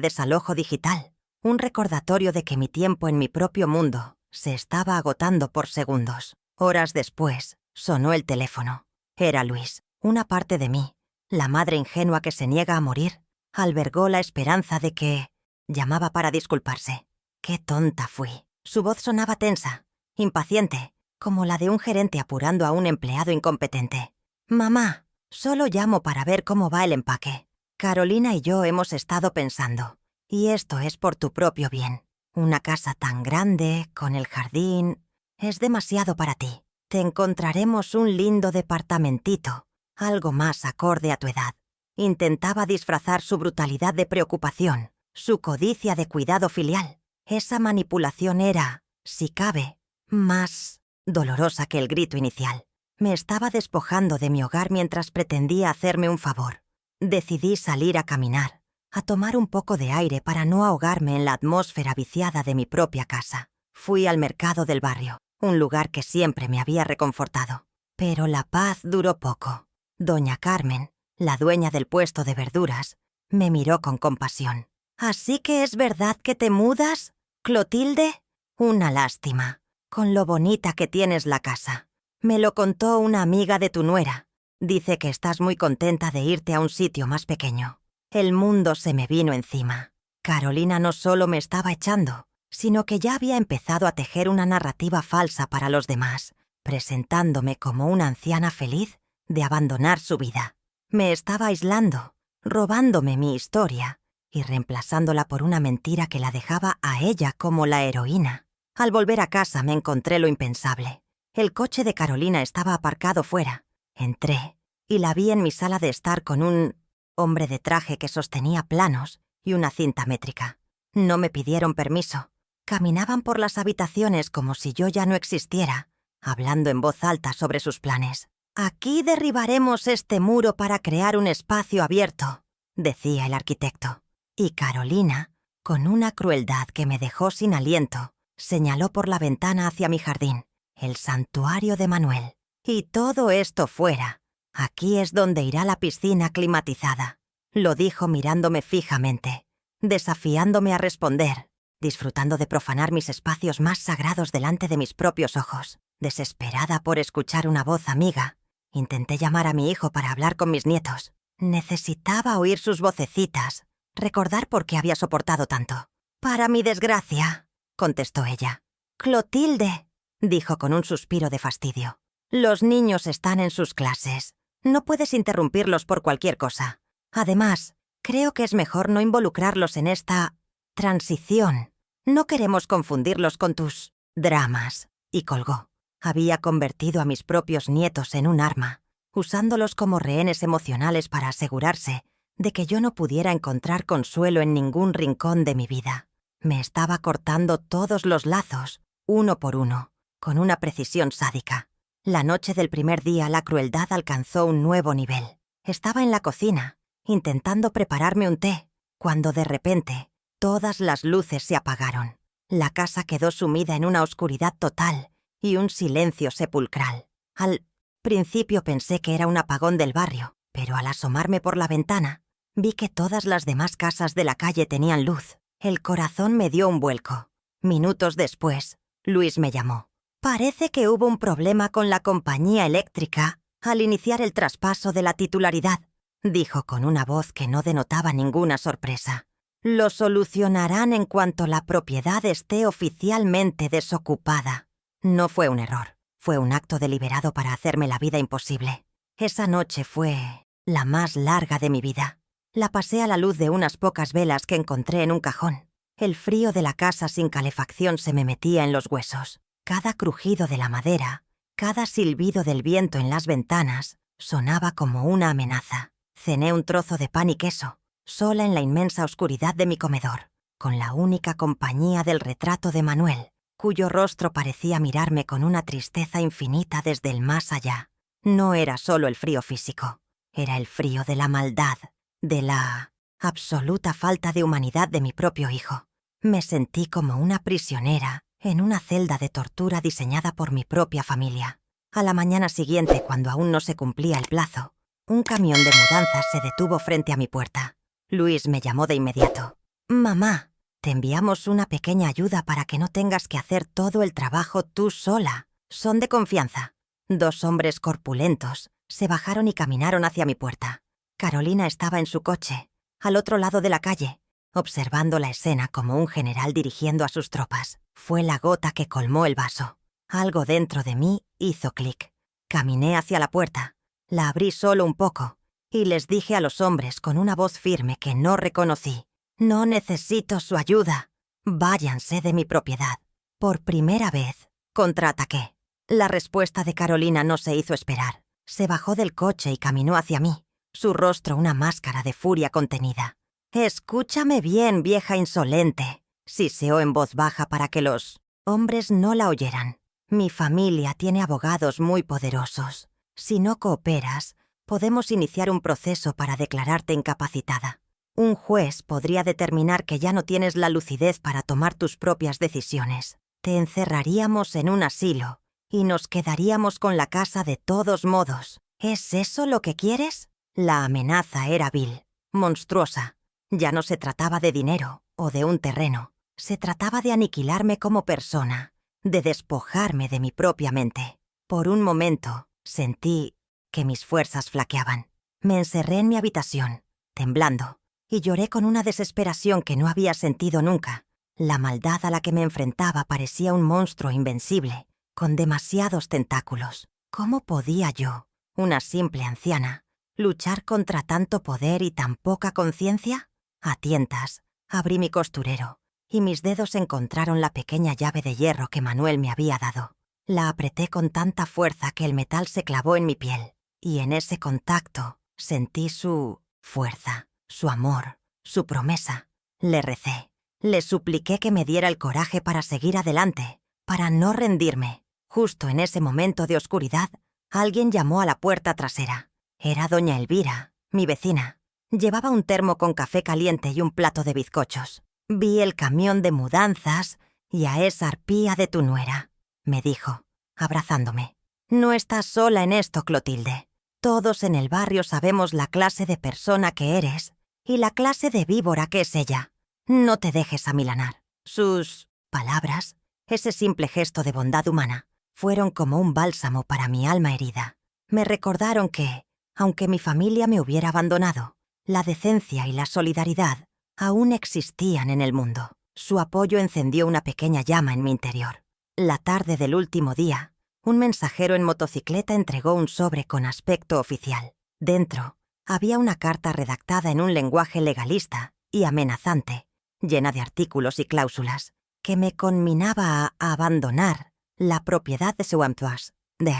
desalojo digital, un recordatorio de que mi tiempo en mi propio mundo se estaba agotando por segundos. Horas después, sonó el teléfono. Era Luis. Una parte de mí, la madre ingenua que se niega a morir, albergó la esperanza de que... Llamaba para disculparse. ¡Qué tonta fui! Su voz sonaba tensa, impaciente, como la de un gerente apurando a un empleado incompetente. «Mamá, solo llamo para ver cómo va el empaque. Carolina y yo hemos estado pensando, y esto es por tu propio bien. Una casa tan grande, con el jardín, es demasiado para ti. Te encontraremos un lindo departamentito, algo más acorde a tu edad». Intentaba disfrazar su brutalidad de preocupación, su codicia de cuidado filial. Esa manipulación era, si cabe, más dolorosa que el grito inicial. Me estaba despojando de mi hogar mientras pretendía hacerme un favor. Decidí salir a caminar, a tomar un poco de aire para no ahogarme en la atmósfera viciada de mi propia casa. Fui al mercado del barrio, un lugar que siempre me había reconfortado. Pero la paz duró poco. Doña Carmen, la dueña del puesto de verduras, me miró con compasión. «¿Así que es verdad que te mudas, Clotilde? Una lástima, con lo bonita que tienes la casa. Me lo contó una amiga de tu nuera. Dice que estás muy contenta de irte a un sitio más pequeño». El mundo se me vino encima. Carolina no solo me estaba echando, sino que ya había empezado a tejer una narrativa falsa para los demás, presentándome como una anciana feliz de abandonar su vida. Me estaba aislando, robándome mi historia y reemplazándola por una mentira que la dejaba a ella como la heroína. Al volver a casa me encontré lo impensable. El coche de Carolina estaba aparcado fuera. Entré y la vi en mi sala de estar con un hombre de traje que sostenía planos y una cinta métrica. No me pidieron permiso. Caminaban por las habitaciones como si yo ya no existiera, hablando en voz alta sobre sus planes. «Aquí derribaremos este muro para crear un espacio abierto», decía el arquitecto. Y Carolina, con una crueldad que me dejó sin aliento, señaló por la ventana hacia mi jardín, el santuario de Manuel. «Y todo esto fuera. Aquí es donde irá la piscina climatizada», lo dijo mirándome fijamente, desafiándome a responder, disfrutando de profanar mis espacios más sagrados delante de mis propios ojos. Desesperada por escuchar una voz amiga, intenté llamar a mi hijo para hablar con mis nietos. Necesitaba oír sus vocecitas, recordar por qué había soportado tanto. «Para mi desgracia», contestó ella. «Clotilde», dijo con un suspiro de fastidio. «Los niños están en sus clases. No puedes interrumpirlos por cualquier cosa. Además, creo que es mejor no involucrarlos en esta transición. No queremos confundirlos con tus dramas». Y colgó. Había convertido a mis propios nietos en un arma, usándolos como rehenes emocionales para asegurarse de que yo no pudiera encontrar consuelo en ningún rincón de mi vida. Me estaba cortando todos los lazos, uno por uno, con una precisión sádica. La noche del primer día la crueldad alcanzó un nuevo nivel. Estaba en la cocina, intentando prepararme un té, cuando de repente todas las luces se apagaron. La casa quedó sumida en una oscuridad total y un silencio sepulcral. Al principio pensé que era un apagón del barrio, pero al asomarme por la ventana, vi que todas las demás casas de la calle tenían luz. El corazón me dio un vuelco. Minutos después, Luis me llamó. «Parece que hubo un problema con la compañía eléctrica al iniciar el traspaso de la titularidad», dijo con una voz que no denotaba ninguna sorpresa. «Lo solucionarán en cuanto la propiedad esté oficialmente desocupada». No fue un error, fue un acto deliberado para hacerme la vida imposible. Esa noche fue la más larga de mi vida. La pasé a la luz de unas pocas velas que encontré en un cajón. El frío de la casa sin calefacción se me metía en los huesos. Cada crujido de la madera, cada silbido del viento en las ventanas, sonaba como una amenaza. Cené un trozo de pan y queso, sola en la inmensa oscuridad de mi comedor, con la única compañía del retrato de Manuel, cuyo rostro parecía mirarme con una tristeza infinita desde el más allá. No era solo el frío físico, era el frío de la maldad, de la absoluta falta de humanidad de mi propio hijo. Me sentí como una prisionera en una celda de tortura diseñada por mi propia familia. A la mañana siguiente, cuando aún no se cumplía el plazo, un camión de mudanzas se detuvo frente a mi puerta. Luis me llamó de inmediato. «Mamá, te enviamos una pequeña ayuda para que no tengas que hacer todo el trabajo tú sola. Son de confianza». 2 hombres corpulentos se bajaron y caminaron hacia mi puerta. Carolina estaba en su coche, al otro lado de la calle, observando la escena como un general dirigiendo a sus tropas. Fue la gota que colmó el vaso. Algo dentro de mí hizo clic. Caminé hacia la puerta, la abrí solo un poco y les dije a los hombres con una voz firme que no reconocí: «No necesito su ayuda. Váyanse de mi propiedad». Por primera vez, contraataqué. La respuesta de Carolina no se hizo esperar. Se bajó del coche y caminó hacia mí, su rostro una máscara de furia contenida. «Escúchame bien, vieja insolente», siseó en voz baja para que los hombres no la oyeran. «Mi familia tiene abogados muy poderosos. Si no cooperas, podemos iniciar un proceso para declararte incapacitada. Un juez podría determinar que ya no tienes la lucidez para tomar tus propias decisiones. Te encerraríamos en un asilo y nos quedaríamos con la casa de todos modos. ¿Es eso lo que quieres?». La amenaza era vil, monstruosa. Ya no se trataba de dinero o de un terreno. Se trataba de aniquilarme como persona, de despojarme de mi propia mente. Por un momento, sentí que mis fuerzas flaqueaban. Me encerré en mi habitación, temblando, y lloré con una desesperación que no había sentido nunca. La maldad a la que me enfrentaba parecía un monstruo invencible, con demasiados tentáculos. ¿Cómo podía yo, una simple anciana, luchar contra tanto poder y tan poca conciencia? A tientas, abrí mi costurero, y mis dedos encontraron la pequeña llave de hierro que Manuel me había dado. La apreté con tanta fuerza que el metal se clavó en mi piel, y en ese contacto sentí su fuerza, su amor, su promesa. Le recé, le supliqué que me diera el coraje para seguir adelante, para no rendirme. Justo en ese momento de oscuridad, alguien llamó a la puerta trasera. Era doña Elvira, mi vecina. Llevaba un termo con café caliente y un plato de bizcochos. «Vi el camión de mudanzas y a esa arpía de tu nuera», me dijo, abrazándome. «No estás sola en esto, Clotilde. Todos en el barrio sabemos la clase de persona que eres y la clase de víbora que es ella. No te dejes amilanar». Sus palabras, ese simple gesto de bondad humana, fueron como un bálsamo para mi alma herida. Me recordaron que, aunque mi familia me hubiera abandonado, la decencia y la solidaridad aún existían en el mundo. Su apoyo encendió una pequeña llama en mi interior. La tarde del último día, un mensajero en motocicleta entregó un sobre con aspecto oficial. Dentro había una carta redactada en un lenguaje legalista y amenazante, llena de artículos y cláusulas, que me conminaba a abandonar la propiedad de Soamptoise de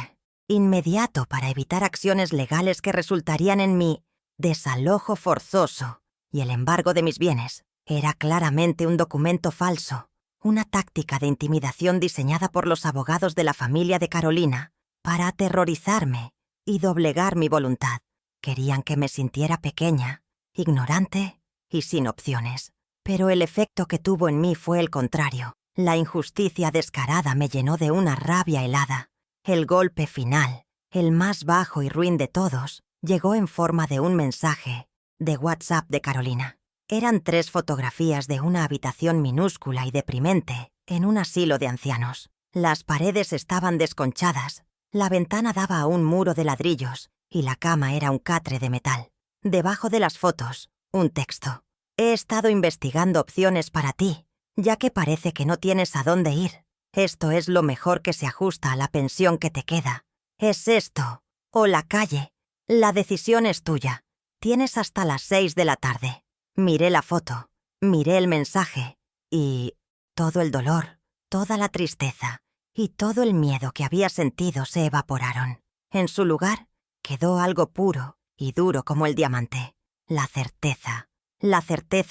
inmediato para evitar acciones legales que resultarían en mi desalojo forzoso y el embargo de mis bienes. Era claramente un documento falso, una táctica de intimidación diseñada por los abogados de la familia de Carolina para aterrorizarme y doblegar mi voluntad. Querían que me sintiera pequeña, ignorante y sin opciones. Pero el efecto que tuvo en mí fue el contrario. La injusticia descarada me llenó de una rabia helada. El golpe final, el más bajo y ruin de todos, llegó en forma de un mensaje de WhatsApp de Carolina. Eran 3 fotografías de una habitación minúscula y deprimente en un asilo de ancianos. Las paredes estaban desconchadas, la ventana daba a un muro de ladrillos y la cama era un catre de metal. Debajo de las fotos, un texto. «He estado investigando opciones para ti, ya que parece que no tienes a dónde ir. Esto es lo mejor que se ajusta a la pensión que te queda. Es esto, o la calle. La decisión es tuya. Tienes hasta las 6 de la tarde». Miré la foto, miré el mensaje y todo el dolor, toda la tristeza y todo el miedo que había sentido se evaporaron. En su lugar quedó algo puro y duro como el diamante. La certeza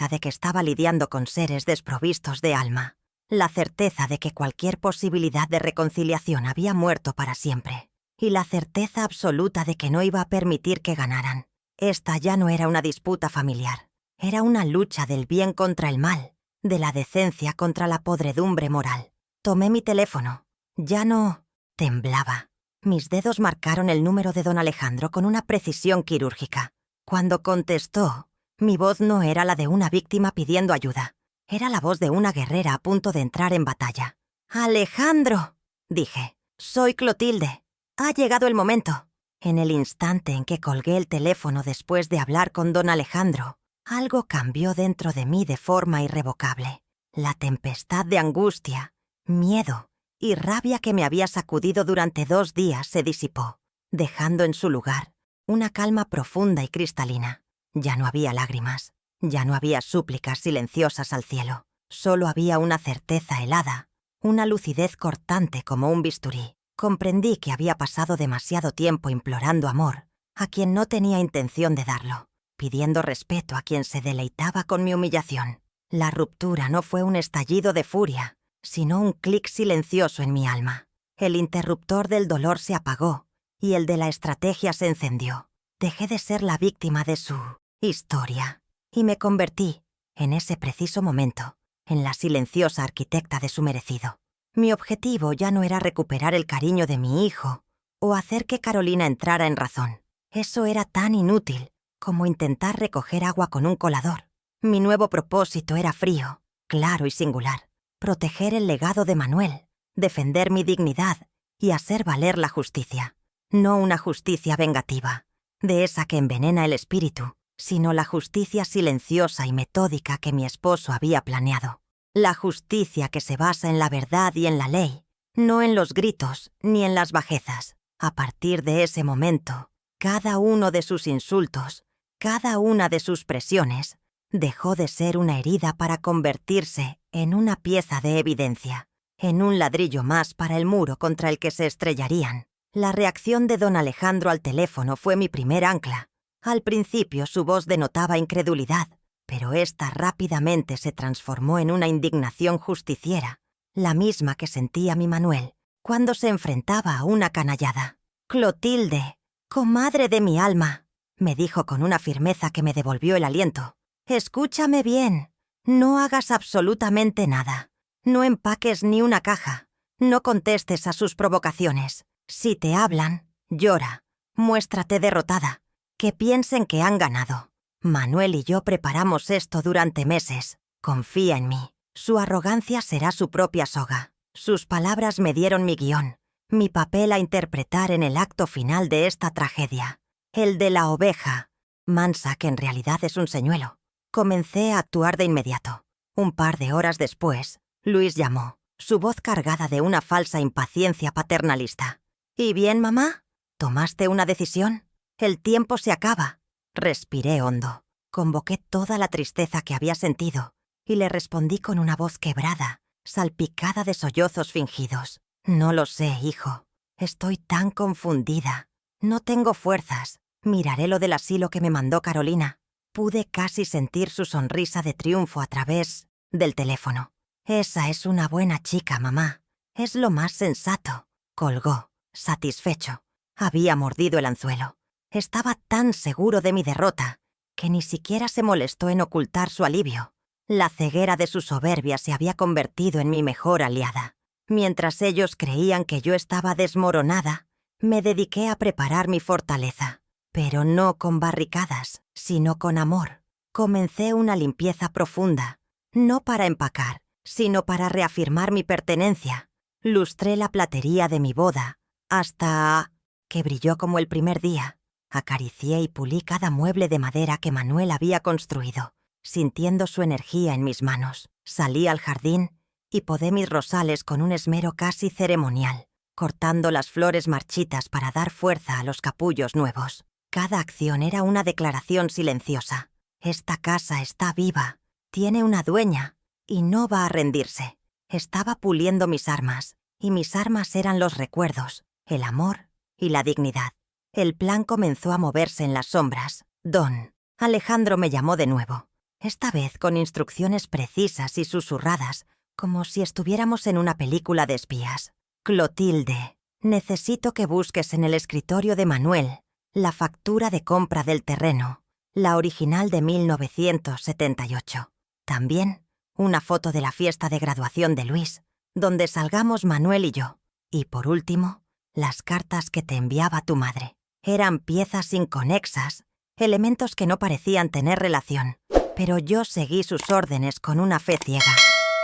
de que estaba lidiando con seres desprovistos de alma. La certeza de que cualquier posibilidad de reconciliación había muerto para siempre. Y la certeza absoluta de que no iba a permitir que ganaran. Esta ya no era una disputa familiar. Era una lucha del bien contra el mal, de la decencia contra la podredumbre moral. Tomé mi teléfono. Ya no temblaba. Mis dedos marcaron el número de don Alejandro con una precisión quirúrgica. Cuando contestó, mi voz no era la de una víctima pidiendo ayuda. Era la voz de una guerrera a punto de entrar en batalla. «Alejandro», dije, «soy Clotilde. Ha llegado el momento». En el instante en que colgué el teléfono después de hablar con don Alejandro, algo cambió dentro de mí de forma irrevocable. La tempestad de angustia, miedo y rabia que me había sacudido durante 2 días se disipó, dejando en su lugar una calma profunda y cristalina. Ya no había lágrimas, ya no había súplicas silenciosas al cielo. Solo había una certeza helada, una lucidez cortante como un bisturí. Comprendí que había pasado demasiado tiempo implorando amor a quien no tenía intención de darlo, pidiendo respeto a quien se deleitaba con mi humillación. La ruptura no fue un estallido de furia, sino un clic silencioso en mi alma. El interruptor del dolor se apagó y el de la estrategia se encendió. Dejé de ser la víctima de su historia y me convertí, en ese preciso momento, en la silenciosa arquitecta de su merecido. Mi objetivo ya no era recuperar el cariño de mi hijo o hacer que Carolina entrara en razón. Eso era tan inútil como intentar recoger agua con un colador. Mi nuevo propósito era frío, claro y singular: proteger el legado de Manuel, defender mi dignidad y hacer valer la justicia. No una justicia vengativa, de esa que envenena el espíritu, sino la justicia silenciosa y metódica que mi esposo había planeado. La justicia que se basa en la verdad y en la ley, no en los gritos ni en las bajezas. A partir de ese momento, cada uno de sus insultos, cada una de sus presiones, dejó de ser una herida para convertirse en una pieza de evidencia, en un ladrillo más para el muro contra el que se estrellarían. La reacción de don Alejandro al teléfono fue mi primer ancla. Al principio su voz denotaba incredulidad, pero esta rápidamente se transformó en una indignación justiciera, la misma que sentía mi Manuel cuando se enfrentaba a una canallada. «Clotilde, comadre de mi alma», me dijo con una firmeza que me devolvió el aliento. «Escúchame bien. No hagas absolutamente nada. No empaques ni una caja. No contestes a sus provocaciones. Si te hablan, llora. Muéstrate derrotada. Que piensen que han ganado. Manuel y yo preparamos esto durante meses. Confía en mí. Su arrogancia será su propia soga. Sus palabras me dieron mi guión, mi papel a interpretar en el acto final de esta tragedia. El de la oveja, mansa que en realidad es un señuelo. Comencé a actuar de inmediato. Un par de horas después, Luis llamó, su voz cargada de una falsa impaciencia paternalista. «¿Y bien, mamá? ¿Tomaste una decisión? El tiempo se acaba». Respiré hondo. Convoqué toda la tristeza que había sentido y le respondí con una voz quebrada, salpicada de sollozos fingidos. «No lo sé, hijo. Estoy tan confundida. No tengo fuerzas. Miraré lo del asilo que me mandó Carolina». Pude casi sentir su sonrisa de triunfo a través del teléfono. «Esa es una buena chica, mamá. Es lo más sensato». Colgó, satisfecho. Había mordido el anzuelo. Estaba tan seguro de mi derrota que ni siquiera se molestó en ocultar su alivio. La ceguera de su soberbia se había convertido en mi mejor aliada. Mientras ellos creían que yo estaba desmoronada, me dediqué a preparar mi fortaleza. Pero no con barricadas, sino con amor. Comencé una limpieza profunda, no para empacar, sino para reafirmar mi pertenencia. Lustré la platería de mi boda, hasta que brilló como el primer día. Acaricié y pulí cada mueble de madera que Manuel había construido, sintiendo su energía en mis manos. Salí al jardín y podé mis rosales con un esmero casi ceremonial, cortando las flores marchitas para dar fuerza a los capullos nuevos. Cada acción era una declaración silenciosa. Esta casa está viva, tiene una dueña y no va a rendirse. Estaba puliendo mis armas, y mis armas eran los recuerdos, el amor y la dignidad. El plan comenzó a moverse en las sombras. Don Alejandro me llamó de nuevo, esta vez con instrucciones precisas y susurradas, como si estuviéramos en una película de espías. «Clotilde, necesito que busques en el escritorio de Manuel la factura de compra del terreno, la original de 1978. También una foto de la fiesta de graduación de Luis, donde salgamos Manuel y yo. Y por último, las cartas que te enviaba tu madre. Eran piezas inconexas, elementos que no parecían tener relación. Pero yo seguí sus órdenes con una fe ciega.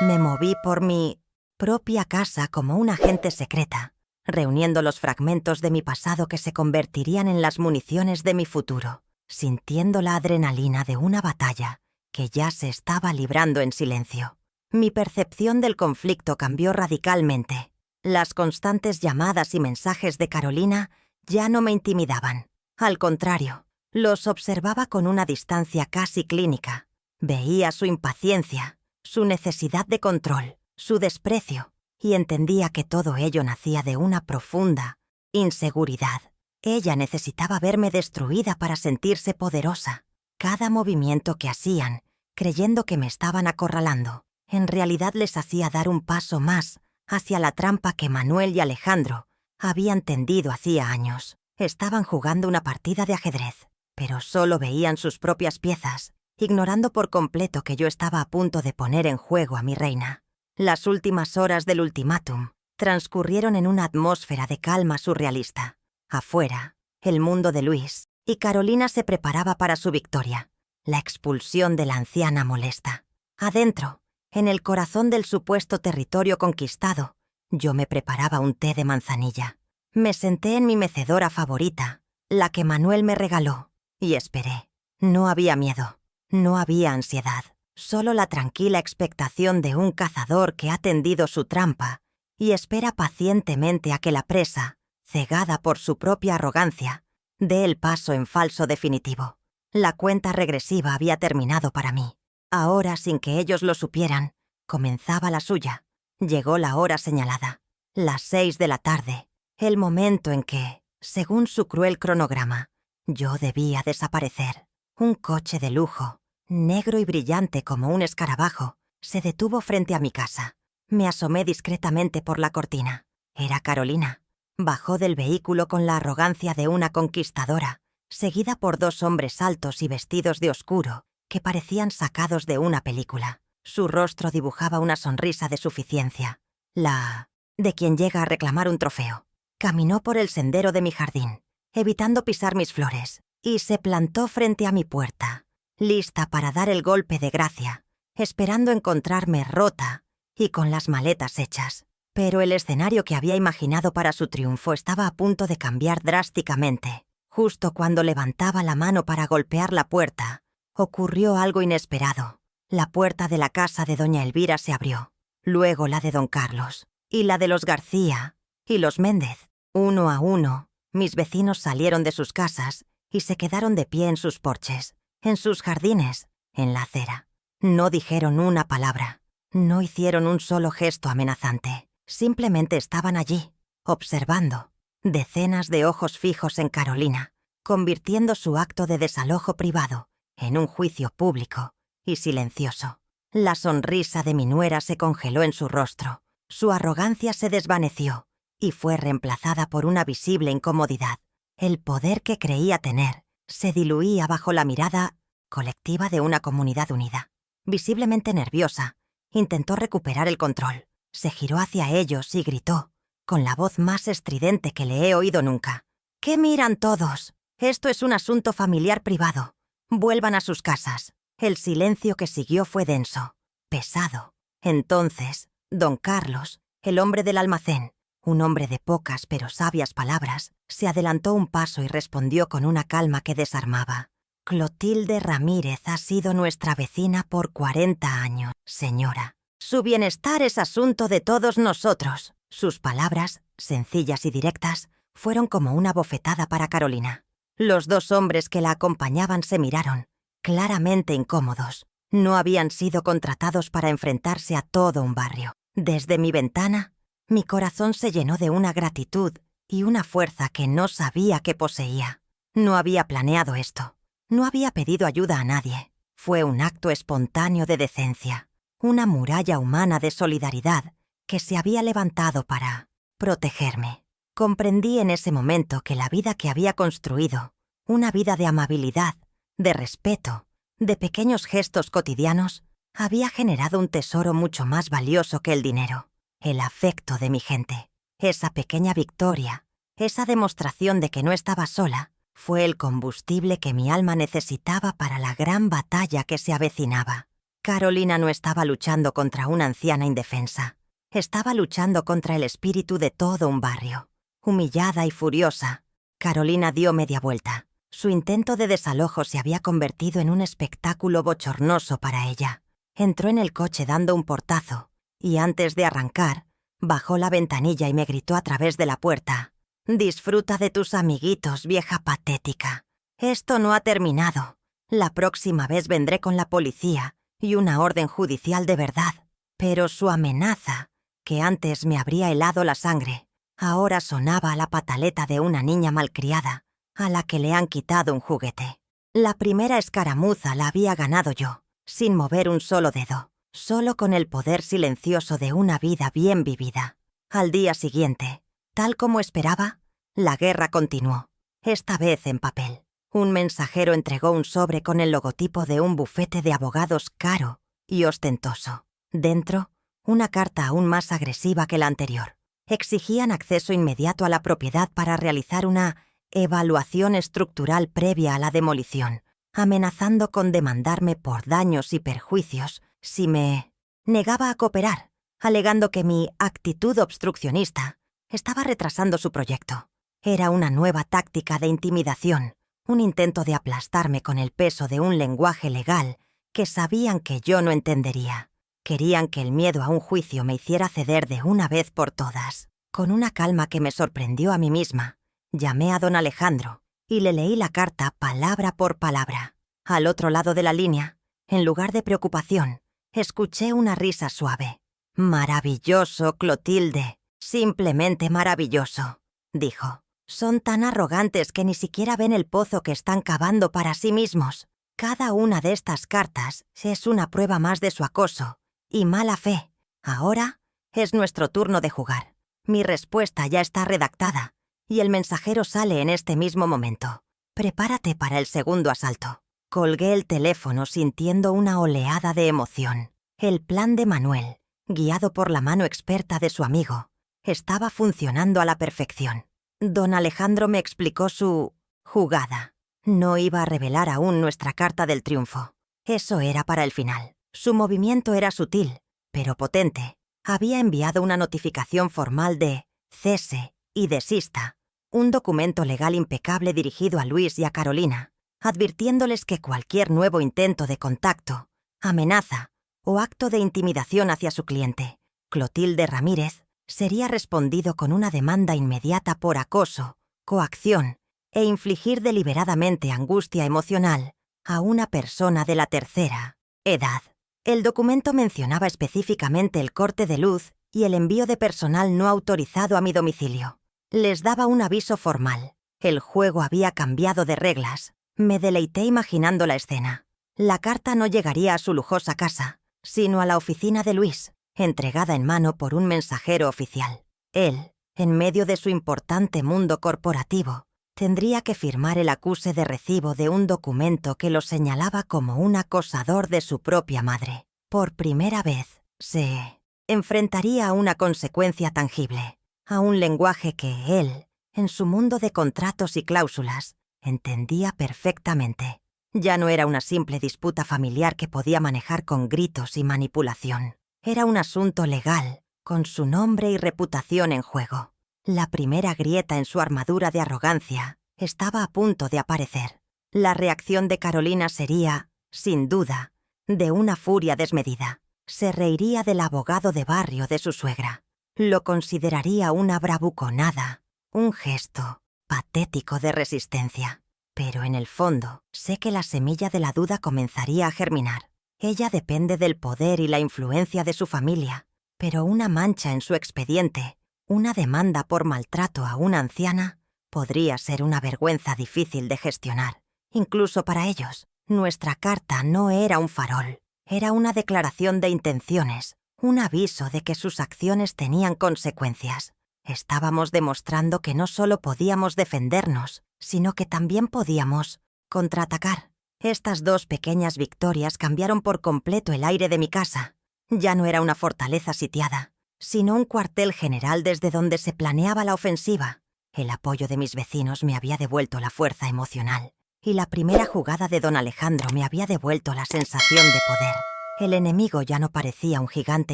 Me moví por mi propia casa como una agente secreta, reuniendo los fragmentos de mi pasado que se convertirían en las municiones de mi futuro, sintiendo la adrenalina de una batalla que ya se estaba librando en silencio. Mi percepción del conflicto cambió radicalmente. Las constantes llamadas y mensajes de Carolina ya no me intimidaban. Al contrario, los observaba con una distancia casi clínica. Veía su impaciencia, su necesidad de control, su desprecio, y entendía que todo ello nacía de una profunda inseguridad. Ella necesitaba verme destruida para sentirse poderosa. Cada movimiento que hacían, creyendo que me estaban acorralando, en realidad les hacía dar un paso más hacia la trampa que Manuel y Alejandro habían tendido hacía años. Estaban jugando una partida de ajedrez, pero solo veían sus propias piezas, ignorando por completo que yo estaba a punto de poner en juego a mi reina. Las últimas horas del ultimátum transcurrieron en una atmósfera de calma surrealista. Afuera, el mundo de Luis y Carolina se preparaba para su victoria, la expulsión de la anciana molesta. Adentro, en el corazón del supuesto territorio conquistado, yo me preparaba un té de manzanilla. Me senté en mi mecedora favorita, la que Manuel me regaló, y esperé. No había miedo, no había ansiedad, solo la tranquila expectación de un cazador que ha tendido su trampa y espera pacientemente a que la presa, cegada por su propia arrogancia, dé el paso en falso definitivo. La cuenta regresiva había terminado para mí. Ahora, sin que ellos lo supieran, comenzaba la suya. Llegó la hora señalada, las 6 de la tarde, el momento en que, según su cruel cronograma, yo debía desaparecer. Un coche de lujo, negro y brillante como un escarabajo, se detuvo frente a mi casa. Me asomé discretamente por la cortina. Era Carolina. Bajó del vehículo con la arrogancia de una conquistadora, seguida por dos hombres altos y vestidos de oscuro, que parecían sacados de una película. Su rostro dibujaba una sonrisa de suficiencia, la de quien llega a reclamar un trofeo. Caminó por el sendero de mi jardín, evitando pisar mis flores, y se plantó frente a mi puerta, lista para dar el golpe de gracia, esperando encontrarme rota y con las maletas hechas. Pero el escenario que había imaginado para su triunfo estaba a punto de cambiar drásticamente. Justo cuando levantaba la mano para golpear la puerta, ocurrió algo inesperado. La puerta de la casa de doña Elvira se abrió, luego la de don Carlos, y la de los García y los Méndez. Uno a uno, mis vecinos salieron de sus casas y se quedaron de pie en sus porches, en sus jardines, en la acera. No dijeron una palabra, no hicieron un solo gesto amenazante. Simplemente estaban allí, observando, decenas de ojos fijos en Carolina, convirtiendo su acto de desalojo privado en un juicio público y silencioso. La sonrisa de mi nuera se congeló en su rostro, su arrogancia se desvaneció y fue reemplazada por una visible incomodidad. El poder que creía tener se diluía bajo la mirada colectiva de una comunidad unida. Visiblemente nerviosa, intentó recuperar el control. Se giró hacia ellos y gritó, con la voz más estridente que le he oído nunca. ¿Qué miran todos? Esto es un asunto familiar privado. Vuelvan a sus casas. El silencio que siguió fue denso, pesado. Entonces, don Carlos, el hombre del almacén, un hombre de pocas pero sabias palabras, se adelantó un paso y respondió con una calma que desarmaba. Clotilde Ramírez ha sido nuestra vecina por 40 años, señora. Su bienestar es asunto de todos nosotros. Sus palabras, sencillas y directas, fueron como una bofetada para Carolina. Los dos hombres que la acompañaban se miraron, claramente incómodos. No habían sido contratados para enfrentarse a todo un barrio. Desde mi ventana, mi corazón se llenó de una gratitud y una fuerza que no sabía que poseía. No había planeado esto. No había pedido ayuda a nadie. Fue un acto espontáneo de decencia. Una muralla humana de solidaridad que se había levantado para protegerme. Comprendí en ese momento que la vida que había construido, una vida de amabilidad, de respeto, de pequeños gestos cotidianos, había generado un tesoro mucho más valioso que el dinero. el afecto de mi gente. Esa pequeña victoria, esa demostración de que no estaba sola, fue el combustible que mi alma necesitaba para la gran batalla que se avecinaba. Carolina no estaba luchando contra una anciana indefensa. Estaba luchando contra el espíritu de todo un barrio. Humillada y furiosa, Carolina dio media vuelta. Su intento de desalojo se había convertido en un espectáculo bochornoso para ella. Entró en el coche dando un portazo, y antes de arrancar, bajó la ventanilla y me gritó a través de la puerta: «Disfruta de tus amiguitos, vieja patética. Esto no ha terminado. La próxima vez vendré con la policía y una orden judicial de verdad». Pero su amenaza, que antes me habría helado la sangre, ahora sonaba a la pataleta de una niña malcriada, a la que le han quitado un juguete. La primera escaramuza la había ganado yo, sin mover un solo dedo, solo con el poder silencioso de una vida bien vivida. Al día siguiente, tal como esperaba, la guerra continuó, esta vez en papel. Un mensajero entregó un sobre con el logotipo de un bufete de abogados caro y ostentoso. Dentro, una carta aún más agresiva que la anterior. Exigían acceso inmediato a la propiedad para realizar una evaluación estructural previa a la demolición, amenazando con demandarme por daños y perjuicios si me negaba a cooperar, alegando que mi actitud obstruccionista estaba retrasando su proyecto. Era una nueva táctica de intimidación, un intento de aplastarme con el peso de un lenguaje legal que sabían que yo no entendería. Querían que el miedo a un juicio me hiciera ceder de una vez por todas. Con una calma que me sorprendió a mí misma, llamé a don Alejandro y le leí la carta palabra por palabra. Al otro lado de la línea, en lugar de preocupación, escuché una risa suave. «Maravilloso, Clotilde, simplemente maravilloso», dijo. «Son tan arrogantes que ni siquiera ven el pozo que están cavando para sí mismos. Cada una de estas cartas es una prueba más de su acoso y mala fe. Ahora es nuestro turno de jugar. Mi respuesta ya está redactada y el mensajero sale en este mismo momento. Prepárate para el segundo asalto». Colgué el teléfono sintiendo una oleada de emoción. El plan de Manuel, guiado por la mano experta de su amigo, estaba funcionando a la perfección. Don Alejandro me explicó su jugada. No iba a revelar aún nuestra carta del triunfo. Eso era para el final. Su movimiento era sutil, pero potente. Había enviado una notificación formal de cese y desista, un documento legal impecable dirigido a Luis y a Carolina, advirtiéndoles que cualquier nuevo intento de contacto, amenaza o acto de intimidación hacia su cliente, Clotilde Ramírez, sería respondido con una demanda inmediata por acoso, coacción e infligir deliberadamente angustia emocional a una persona de la tercera edad. El documento mencionaba específicamente el corte de luz y el envío de personal no autorizado a mi domicilio. Les daba un aviso formal. El juego había cambiado de reglas. Me deleité imaginando la escena. La carta no llegaría a su lujosa casa, sino a la oficina de Luis, entregada en mano por un mensajero oficial. Él, en medio de su importante mundo corporativo, tendría que firmar el acuse de recibo de un documento que lo señalaba como un acosador de su propia madre. Por primera vez, se enfrentaría a una consecuencia tangible, a un lenguaje que él, en su mundo de contratos y cláusulas, entendía perfectamente. Ya no era una simple disputa familiar que podía manejar con gritos y manipulación. Era un asunto legal, con su nombre y reputación en juego. La primera grieta en su armadura de arrogancia estaba a punto de aparecer. La reacción de Carolina sería, sin duda, de una furia desmedida. Se reiría del abogado de barrio de su suegra. Lo consideraría una bravuconada, un gesto patético de resistencia. Pero en el fondo, sé que la semilla de la duda comenzaría a germinar. Ella depende del poder y la influencia de su familia, pero una mancha en su expediente, una demanda por maltrato a una anciana, podría ser una vergüenza difícil de gestionar. Incluso para ellos, nuestra carta no era un farol, era una declaración de intenciones, un aviso de que sus acciones tenían consecuencias. Estábamos demostrando que no solo podíamos defendernos, sino que también podíamos contraatacar. Estas dos pequeñas victorias cambiaron por completo el aire de mi casa. Ya no era una fortaleza sitiada, sino un cuartel general desde donde se planeaba la ofensiva. El apoyo de mis vecinos me había devuelto la fuerza emocional, y la primera jugada de don Alejandro me había devuelto la sensación de poder. El enemigo ya no parecía un gigante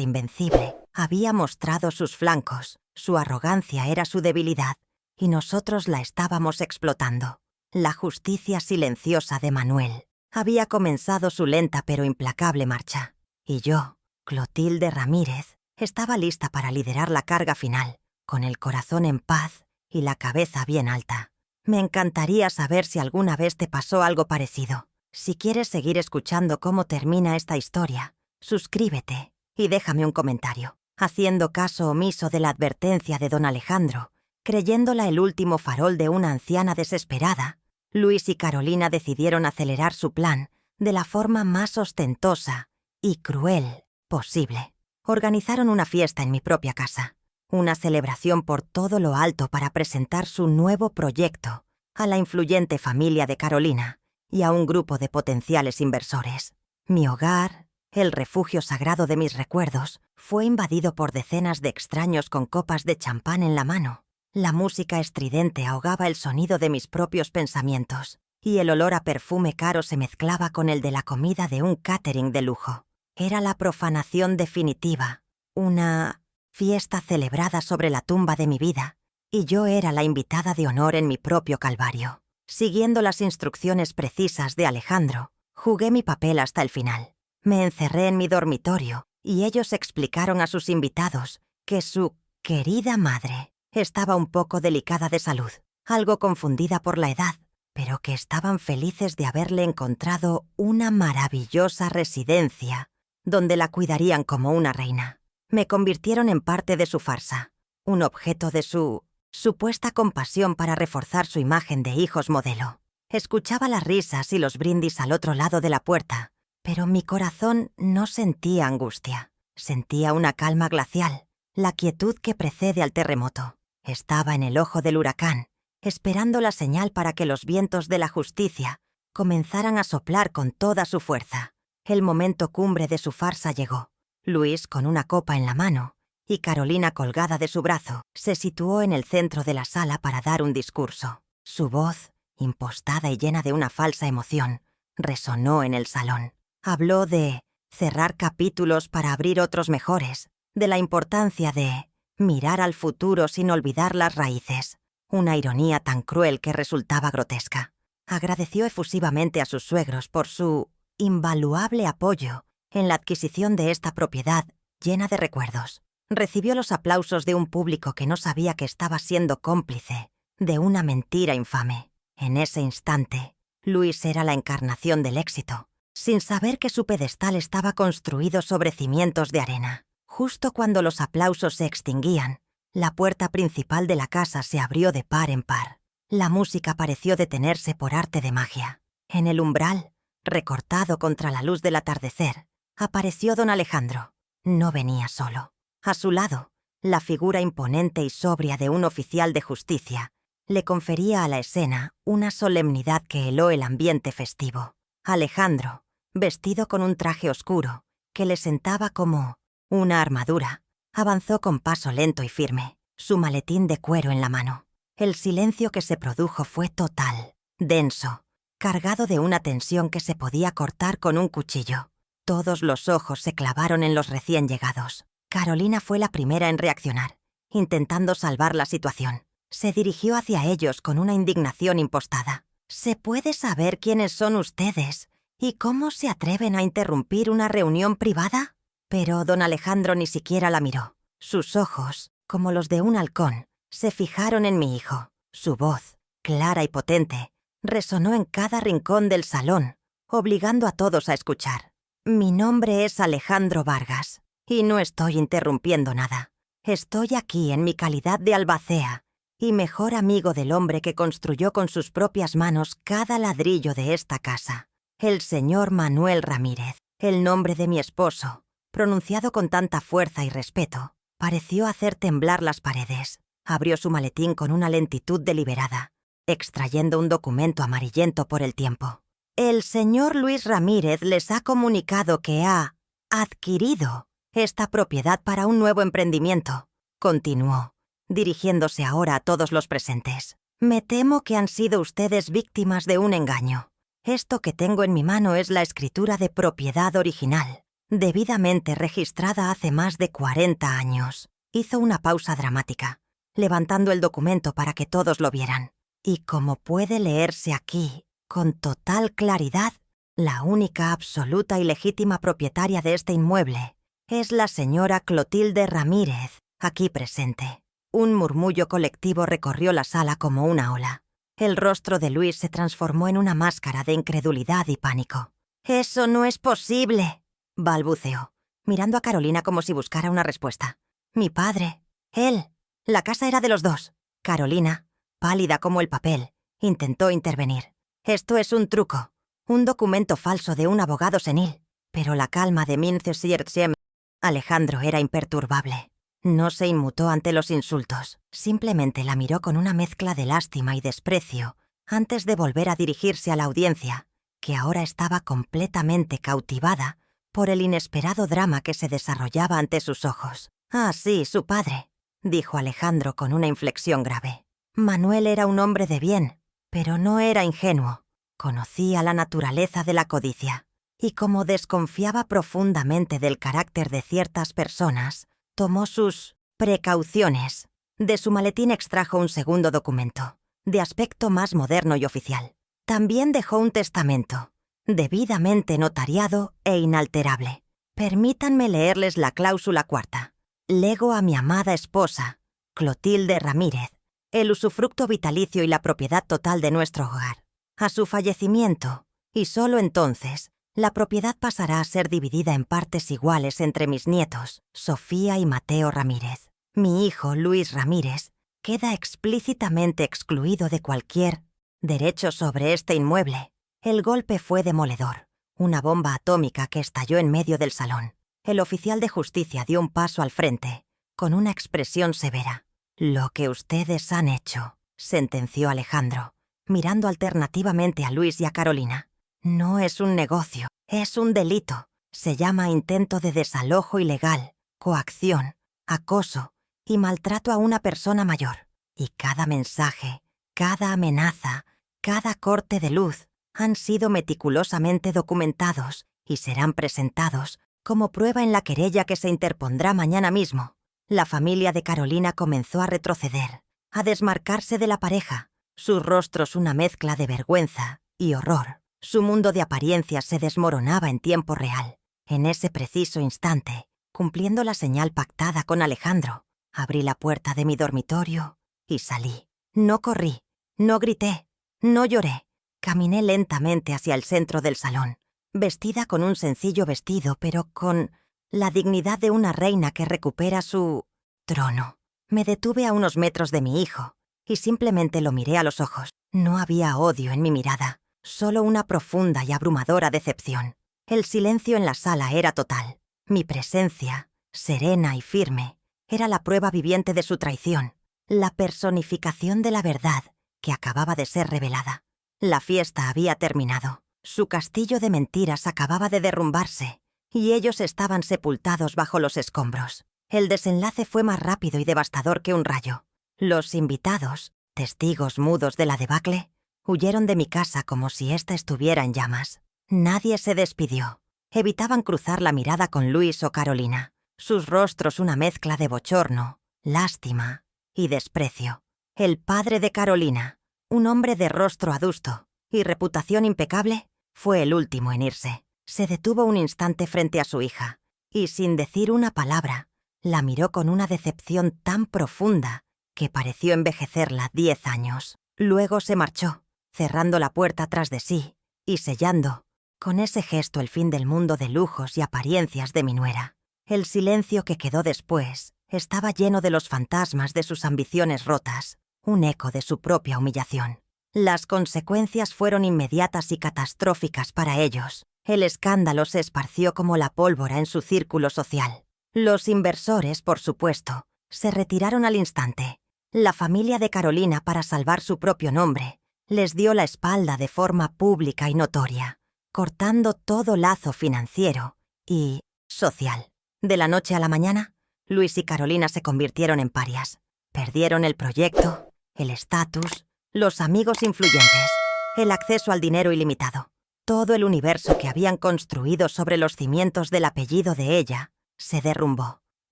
invencible. Había mostrado sus flancos, su arrogancia era su debilidad, y nosotros la estábamos explotando. La justicia silenciosa de Manuel había comenzado su lenta pero implacable marcha, y yo, Clotilde Ramírez, estaba lista para liderar la carga final, con el corazón en paz y la cabeza bien alta. Me encantaría saber si alguna vez te pasó algo parecido. Si quieres seguir escuchando cómo termina esta historia, suscríbete y déjame un comentario. Haciendo caso omiso de la advertencia de don Alejandro, creyéndola el último farol de una anciana desesperada, Luis y Carolina decidieron acelerar su plan de la forma más ostentosa y cruel posible. Organizaron una fiesta en mi propia casa, una celebración por todo lo alto para presentar su nuevo proyecto a la influyente familia de Carolina y a un grupo de potenciales inversores. Mi hogar, el refugio sagrado de mis recuerdos, fue invadido por decenas de extraños con copas de champán en la mano. La música estridente ahogaba el sonido de mis propios pensamientos, y el olor a perfume caro se mezclaba con el de la comida de un catering de lujo. Era la profanación definitiva, una fiesta celebrada sobre la tumba de mi vida, y yo era la invitada de honor en mi propio calvario. Siguiendo las instrucciones precisas de Alejandro, jugué mi papel hasta el final. Me encerré en mi dormitorio y ellos explicaron a sus invitados que su querida madre estaba un poco delicada de salud, algo confundida por la edad, pero que estaban felices de haberle encontrado una maravillosa residencia donde la cuidarían como una reina. Me convirtieron en parte de su farsa, un objeto de su supuesta compasión para reforzar su imagen de hijos modelo. Escuchaba las risas y los brindis al otro lado de la puerta, pero mi corazón no sentía angustia. Sentía una calma glacial, la quietud que precede al terremoto. Estaba en el ojo del huracán, esperando la señal para que los vientos de la justicia comenzaran a soplar con toda su fuerza. El momento cumbre de su farsa llegó. Luis, con una copa en la mano, y Carolina colgada de su brazo, se situó en el centro de la sala para dar un discurso. Su voz, impostada y llena de una falsa emoción, resonó en el salón. Habló de cerrar capítulos para abrir otros mejores, de la importancia de mirar al futuro sin olvidar las raíces. Una ironía tan cruel que resultaba grotesca. Agradeció efusivamente a sus suegros por su invaluable apoyo en la adquisición de esta propiedad llena de recuerdos. Recibió los aplausos de un público que no sabía que estaba siendo cómplice de una mentira infame. En ese instante, Luis era la encarnación del éxito, sin saber que su pedestal estaba construido sobre cimientos de arena. Justo cuando los aplausos se extinguían, la puerta principal de la casa se abrió de par en par. La música pareció detenerse por arte de magia. En el umbral, recortado contra la luz del atardecer, apareció don Alejandro. No venía solo. A su lado, la figura imponente y sobria de un oficial de justicia le confería a la escena una solemnidad que heló el ambiente festivo. Alejandro, vestido con un traje oscuro, que le sentaba como una armadura, avanzó con paso lento y firme, su maletín de cuero en la mano. El silencio que se produjo fue total, denso, cargado de una tensión que se podía cortar con un cuchillo. Todos los ojos se clavaron en los recién llegados. Carolina fue la primera en reaccionar, intentando salvar la situación. Se dirigió hacia ellos con una indignación impostada. ¿Se puede saber quiénes son ustedes y cómo se atreven a interrumpir una reunión privada? Pero don Alejandro ni siquiera la miró. Sus ojos, como los de un halcón, se fijaron en mi hijo. Su voz, clara y potente, resonó en cada rincón del salón, obligando a todos a escuchar. Mi nombre es Alejandro Vargas, y no estoy interrumpiendo nada. Estoy aquí en mi calidad de albacea y mejor amigo del hombre que construyó con sus propias manos cada ladrillo de esta casa, el señor Manuel Ramírez. El nombre de mi esposo, pronunciado con tanta fuerza y respeto, pareció hacer temblar las paredes. Abrió su maletín con una lentitud deliberada, extrayendo un documento amarillento por el tiempo. El señor Luis Ramírez les ha comunicado que ha adquirido esta propiedad para un nuevo emprendimiento, continuó, dirigiéndose ahora a todos los presentes. Me temo que han sido ustedes víctimas de un engaño. Esto que tengo en mi mano es la escritura de propiedad original, debidamente registrada hace más de 40 años. Hizo una pausa dramática, levantando el documento para que todos lo vieran. Y como puede leerse aquí, con total claridad, la única absoluta y legítima propietaria de este inmueble es la señora Clotilde Ramírez, aquí presente. Un murmullo colectivo recorrió la sala como una ola. El rostro de Luis se transformó en una máscara de incredulidad y pánico. «¡Eso no es posible!», balbuceó, mirando a Carolina como si buscara una respuesta. «Mi padre, él, la casa era de los dos». Carolina, pálida como el papel, intentó intervenir. «Esto es un truco, un documento falso de un abogado senil». Pero la calma de Mincesiertsiem. Alejandro era imperturbable. No se inmutó ante los insultos, simplemente la miró con una mezcla de lástima y desprecio antes de volver a dirigirse a la audiencia, que ahora estaba completamente cautivada por el inesperado drama que se desarrollaba ante sus ojos. «Ah, sí, su padre», dijo Alejandro con una inflexión grave. «Manuel era un hombre de bien, pero no era ingenuo. Conocía la naturaleza de la codicia, y como desconfiaba profundamente del carácter de ciertas personas, tomó sus precauciones. De su maletín extrajo un segundo documento, de aspecto más moderno y oficial. También dejó un testamento, debidamente notariado e inalterable. Permítanme leerles la cláusula cuarta. Lego a mi amada esposa, Clotilde Ramírez, el usufructo vitalicio y la propiedad total de nuestro hogar. A su fallecimiento, y solo entonces, la propiedad pasará a ser dividida en partes iguales entre mis nietos, Sofía y Mateo Ramírez. Mi hijo, Luis Ramírez, queda explícitamente excluido de cualquier derecho sobre este inmueble. El golpe fue demoledor, una bomba atómica que estalló en medio del salón. El oficial de justicia dio un paso al frente, con una expresión severa. «Lo que ustedes han hecho», sentenció Alejandro, mirando alternativamente a Luis y a Carolina. «No es un negocio, es un delito. Se llama intento de desalojo ilegal, coacción, acoso y maltrato a una persona mayor. Y cada mensaje, cada amenaza, cada corte de luz han sido meticulosamente documentados y serán presentados como prueba en la querella que se interpondrá mañana mismo». La familia de Carolina comenzó a retroceder, a desmarcarse de la pareja, sus rostros una mezcla de vergüenza y horror. Su mundo de apariencias se desmoronaba en tiempo real. En ese preciso instante, cumpliendo la señal pactada con Alejandro, abrí la puerta de mi dormitorio y salí. No corrí, no grité, no lloré. Caminé lentamente hacia el centro del salón, vestida con un sencillo vestido, pero con la dignidad de una reina que recupera su trono. Me detuve a unos metros de mi hijo y simplemente lo miré a los ojos. No había odio en mi mirada, solo una profunda y abrumadora decepción. El silencio en la sala era total. Mi presencia, serena y firme, era la prueba viviente de su traición, la personificación de la verdad que acababa de ser revelada. La fiesta había terminado. Su castillo de mentiras acababa de derrumbarse y ellos estaban sepultados bajo los escombros. El desenlace fue más rápido y devastador que un rayo. Los invitados, testigos mudos de la debacle, huyeron de mi casa como si ésta estuviera en llamas. Nadie se despidió. Evitaban cruzar la mirada con Luis o Carolina. Sus rostros una mezcla de bochorno, lástima y desprecio. El padre de Carolina, un hombre de rostro adusto y reputación impecable, fue el último en irse. Se detuvo un instante frente a su hija y, sin decir una palabra, la miró con una decepción tan profunda que pareció envejecerla 10 años. Luego se marchó, cerrando la puerta tras de sí y sellando, con ese gesto, el fin del mundo de lujos y apariencias de mi nuera. El silencio que quedó después estaba lleno de los fantasmas de sus ambiciones rotas, un eco de su propia humillación. Las consecuencias fueron inmediatas y catastróficas para ellos. El escándalo se esparció como la pólvora en su círculo social. Los inversores, por supuesto, se retiraron al instante. La familia de Carolina, para salvar su propio nombre, les dio la espalda de forma pública y notoria, cortando todo lazo financiero y social. De la noche a la mañana, Luis y Carolina se convirtieron en parias. Perdieron el proyecto, el estatus, los amigos influyentes, el acceso al dinero ilimitado. Todo el universo que habían construido sobre los cimientos del apellido de ella se derrumbó,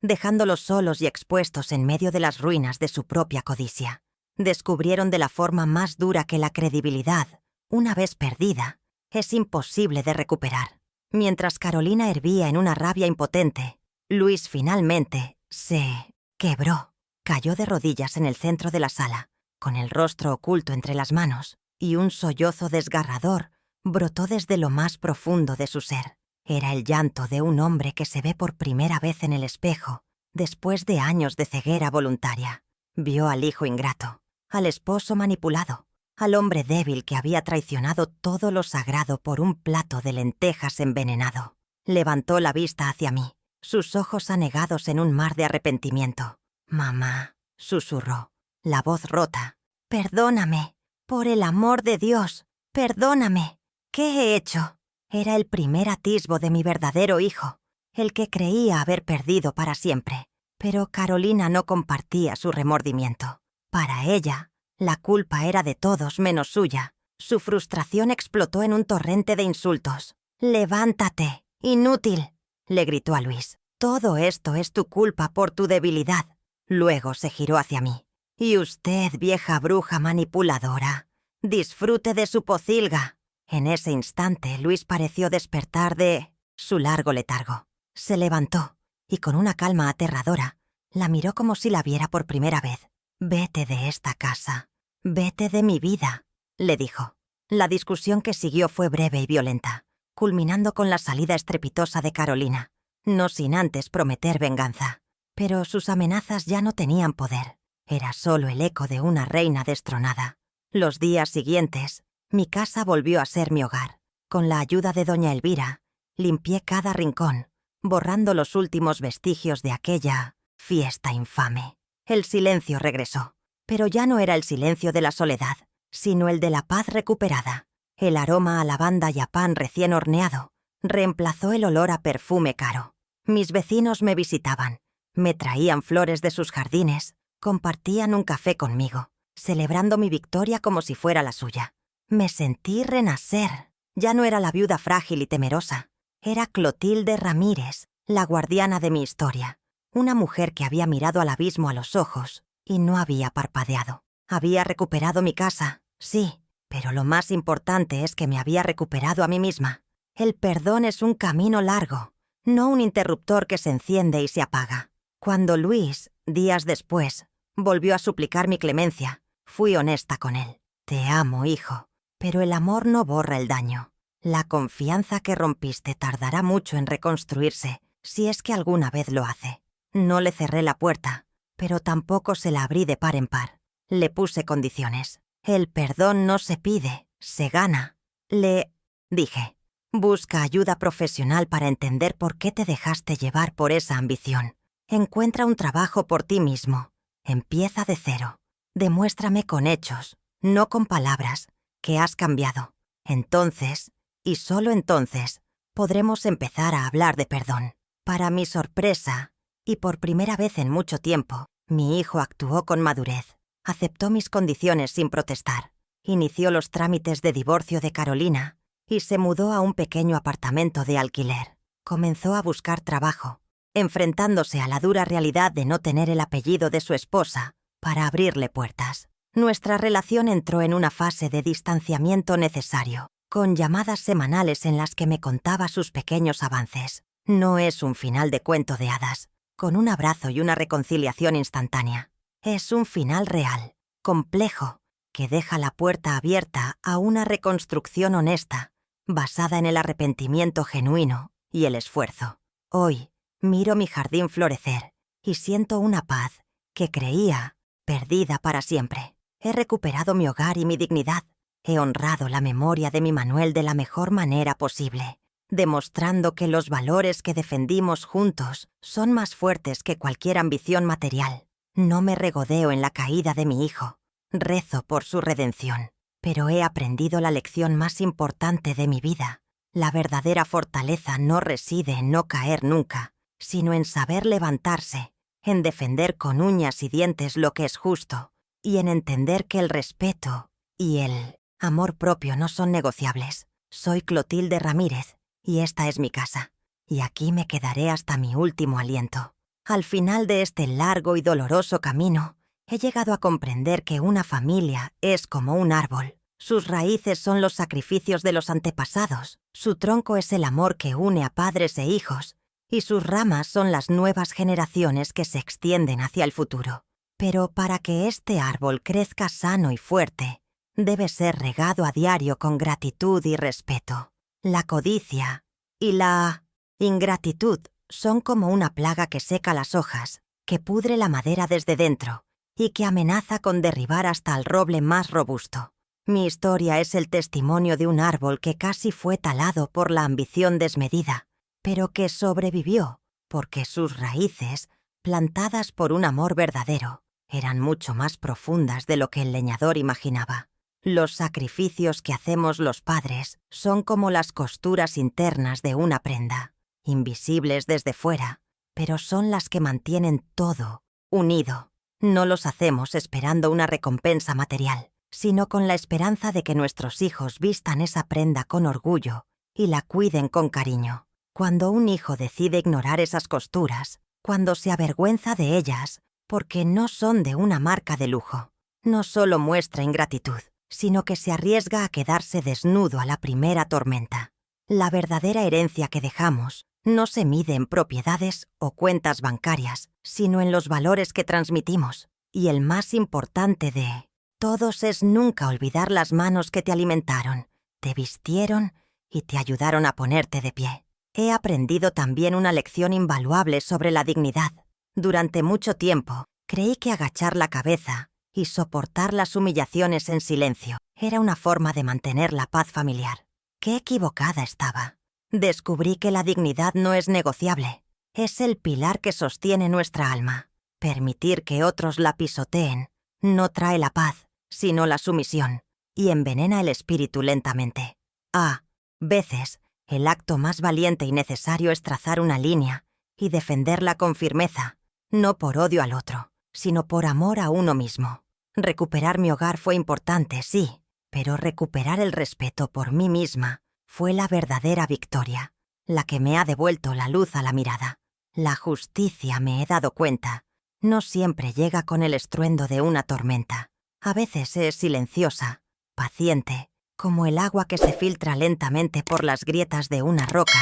dejándolos solos y expuestos en medio de las ruinas de su propia codicia. Descubrieron de la forma más dura que la credibilidad, una vez perdida, es imposible de recuperar. Mientras Carolina hervía en una rabia impotente, Luis finalmente se quebró. Cayó de rodillas en el centro de la sala, con el rostro oculto entre las manos, y un sollozo desgarrador brotó desde lo más profundo de su ser. Era el llanto de un hombre que se ve por primera vez en el espejo, después de años de ceguera voluntaria. Vio al hijo ingrato, al esposo manipulado, al hombre débil que había traicionado todo lo sagrado por un plato de lentejas envenenado. Levantó la vista hacia mí, sus ojos anegados en un mar de arrepentimiento. «Mamá», susurró, la voz rota. «Perdóname, por el amor de Dios, perdóname. ¿Qué he hecho?» Era el primer atisbo de mi verdadero hijo, el que creía haber perdido para siempre. Pero Carolina no compartía su remordimiento. Para ella, la culpa era de todos menos suya. Su frustración explotó en un torrente de insultos. «Levántate, inútil», le gritó a Luis. «Todo esto es tu culpa por tu debilidad». Luego se giró hacia mí. «Y usted, vieja bruja manipuladora, disfrute de su pocilga». En ese instante, Luis pareció despertar de su largo letargo. Se levantó y con una calma aterradora, la miró como si la viera por primera vez. «Vete de esta casa, vete de mi vida», le dijo. La discusión que siguió fue breve y violenta, culminando con la salida estrepitosa de Carolina, no sin antes prometer venganza. Pero sus amenazas ya no tenían poder. Era solo el eco de una reina destronada. Los días siguientes, mi casa volvió a ser mi hogar. Con la ayuda de doña Elvira, limpié cada rincón, borrando los últimos vestigios de aquella fiesta infame. El silencio regresó, pero ya no era el silencio de la soledad, sino el de la paz recuperada. El aroma a lavanda y a pan recién horneado reemplazó el olor a perfume caro. Mis vecinos me visitaban, me traían flores de sus jardines, compartían un café conmigo, celebrando mi victoria como si fuera la suya. Me sentí renacer. Ya no era la viuda frágil y temerosa. Era Clotilde Ramírez, la guardiana de mi historia. Una mujer que había mirado al abismo a los ojos y no había parpadeado. Había recuperado mi casa, sí, pero lo más importante es que me había recuperado a mí misma. El perdón es un camino largo, no un interruptor que se enciende y se apaga. Cuando Luis, días después, volvió a suplicar mi clemencia, fui honesta con él. «Te amo, hijo. Pero el amor no borra el daño. La confianza que rompiste tardará mucho en reconstruirse, si es que alguna vez lo hace». No le cerré la puerta, pero tampoco se la abrí de par en par. Le puse condiciones. «El perdón no se pide, se gana». Le dije, «Busca ayuda profesional para entender por qué te dejaste llevar por esa ambición. Encuentra un trabajo por ti mismo. Empieza de cero. Demuéstrame con hechos, no con palabras, que has cambiado. Entonces, y solo entonces, podremos empezar a hablar de perdón». Para mi sorpresa, y por primera vez en mucho tiempo, mi hijo actuó con madurez. Aceptó mis condiciones sin protestar. Inició los trámites de divorcio de Carolina y se mudó a un pequeño apartamento de alquiler. Comenzó a buscar trabajo, enfrentándose a la dura realidad de no tener el apellido de su esposa para abrirle puertas. Nuestra relación entró en una fase de distanciamiento necesario, con llamadas semanales en las que me contaba sus pequeños avances. No es un final de cuento de hadas, con un abrazo y una reconciliación instantánea. Es un final real, complejo, que deja la puerta abierta a una reconstrucción honesta, basada en el arrepentimiento genuino y el esfuerzo. Hoy, miro mi jardín florecer y siento una paz que creía perdida para siempre. He recuperado mi hogar y mi dignidad. He honrado la memoria de mi Manuel de la mejor manera posible, demostrando que los valores que defendimos juntos son más fuertes que cualquier ambición material. No me regodeo en la caída de mi hijo. Rezo por su redención. Pero he aprendido la lección más importante de mi vida. La verdadera fortaleza no reside en no caer nunca, sino en saber levantarse, en defender con uñas y dientes lo que es justo, y en entender que el respeto y el amor propio no son negociables. Soy Clotilde Ramírez, y esta es mi casa, y aquí me quedaré hasta mi último aliento. Al final de este largo y doloroso camino, he llegado a comprender que una familia es como un árbol. Sus raíces son los sacrificios de los antepasados, su tronco es el amor que une a padres e hijos, y sus ramas son las nuevas generaciones que se extienden hacia el futuro. Pero para que este árbol crezca sano y fuerte, debe ser regado a diario con gratitud y respeto. La codicia y la ingratitud son como una plaga que seca las hojas, que pudre la madera desde dentro y que amenaza con derribar hasta el roble más robusto. Mi historia es el testimonio de un árbol que casi fue talado por la ambición desmedida, pero que sobrevivió porque sus raíces, plantadas por un amor verdadero, eran mucho más profundas de lo que el leñador imaginaba. Los sacrificios que hacemos los padres son como las costuras internas de una prenda, invisibles desde fuera, pero son las que mantienen todo unido. No los hacemos esperando una recompensa material, sino con la esperanza de que nuestros hijos vistan esa prenda con orgullo y la cuiden con cariño. Cuando un hijo decide ignorar esas costuras, cuando se avergüenza de ellas, porque no son de una marca de lujo, no solo muestra ingratitud, sino que se arriesga a quedarse desnudo a la primera tormenta. La verdadera herencia que dejamos no se mide en propiedades o cuentas bancarias, sino en los valores que transmitimos. Y el más importante de todos es nunca olvidar las manos que te alimentaron, te vistieron y te ayudaron a ponerte de pie. He aprendido también una lección invaluable sobre la dignidad. Durante mucho tiempo, creí que agachar la cabeza y soportar las humillaciones en silencio era una forma de mantener la paz familiar. ¡Qué equivocada estaba! Descubrí que la dignidad no es negociable. Es el pilar que sostiene nuestra alma. Permitir que otros la pisoteen no trae la paz, sino la sumisión, y envenena el espíritu lentamente. A veces, el acto más valiente y necesario es trazar una línea y defenderla con firmeza, no por odio al otro, sino por amor a uno mismo. Recuperar mi hogar fue importante, sí, pero recuperar el respeto por mí misma fue la verdadera victoria, la que me ha devuelto la luz a la mirada. La justicia, me he dado cuenta, no siempre llega con el estruendo de una tormenta. A veces es silenciosa, paciente, como el agua que se filtra lentamente por las grietas de una roca,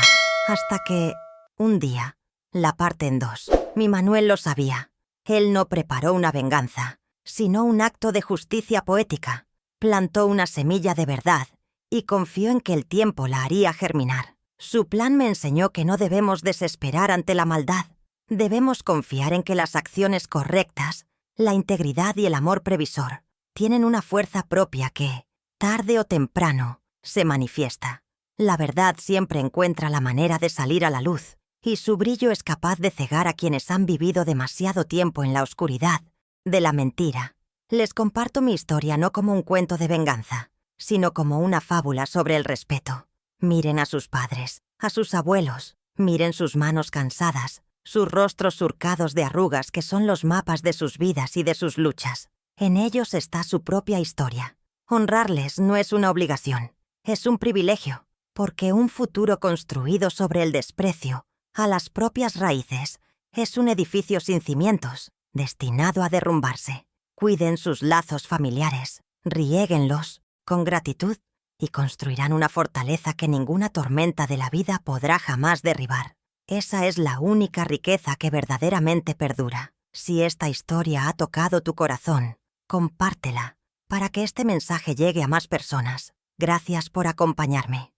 hasta que, un día, la parte en dos. Mi Manuel lo sabía. Él no preparó una venganza, sino un acto de justicia poética. Plantó una semilla de verdad y confió en que el tiempo la haría germinar. Su plan me enseñó que no debemos desesperar ante la maldad. Debemos confiar en que las acciones correctas, la integridad y el amor previsor tienen una fuerza propia que, tarde o temprano, se manifiesta. La verdad siempre encuentra la manera de salir a la luz, y su brillo es capaz de cegar a quienes han vivido demasiado tiempo en la oscuridad de la mentira. Les comparto mi historia no como un cuento de venganza, sino como una fábula sobre el respeto. Miren a sus padres, a sus abuelos, miren sus manos cansadas, sus rostros surcados de arrugas que son los mapas de sus vidas y de sus luchas. En ellos está su propia historia. Honrarles no es una obligación, es un privilegio, porque un futuro construido sobre el desprecio a las propias raíces es un edificio sin cimientos, destinado a derrumbarse. Cuiden sus lazos familiares, riéguenlos con gratitud y construirán una fortaleza que ninguna tormenta de la vida podrá jamás derribar. Esa es la única riqueza que verdaderamente perdura. Si esta historia ha tocado tu corazón, compártela para que este mensaje llegue a más personas. Gracias por acompañarme.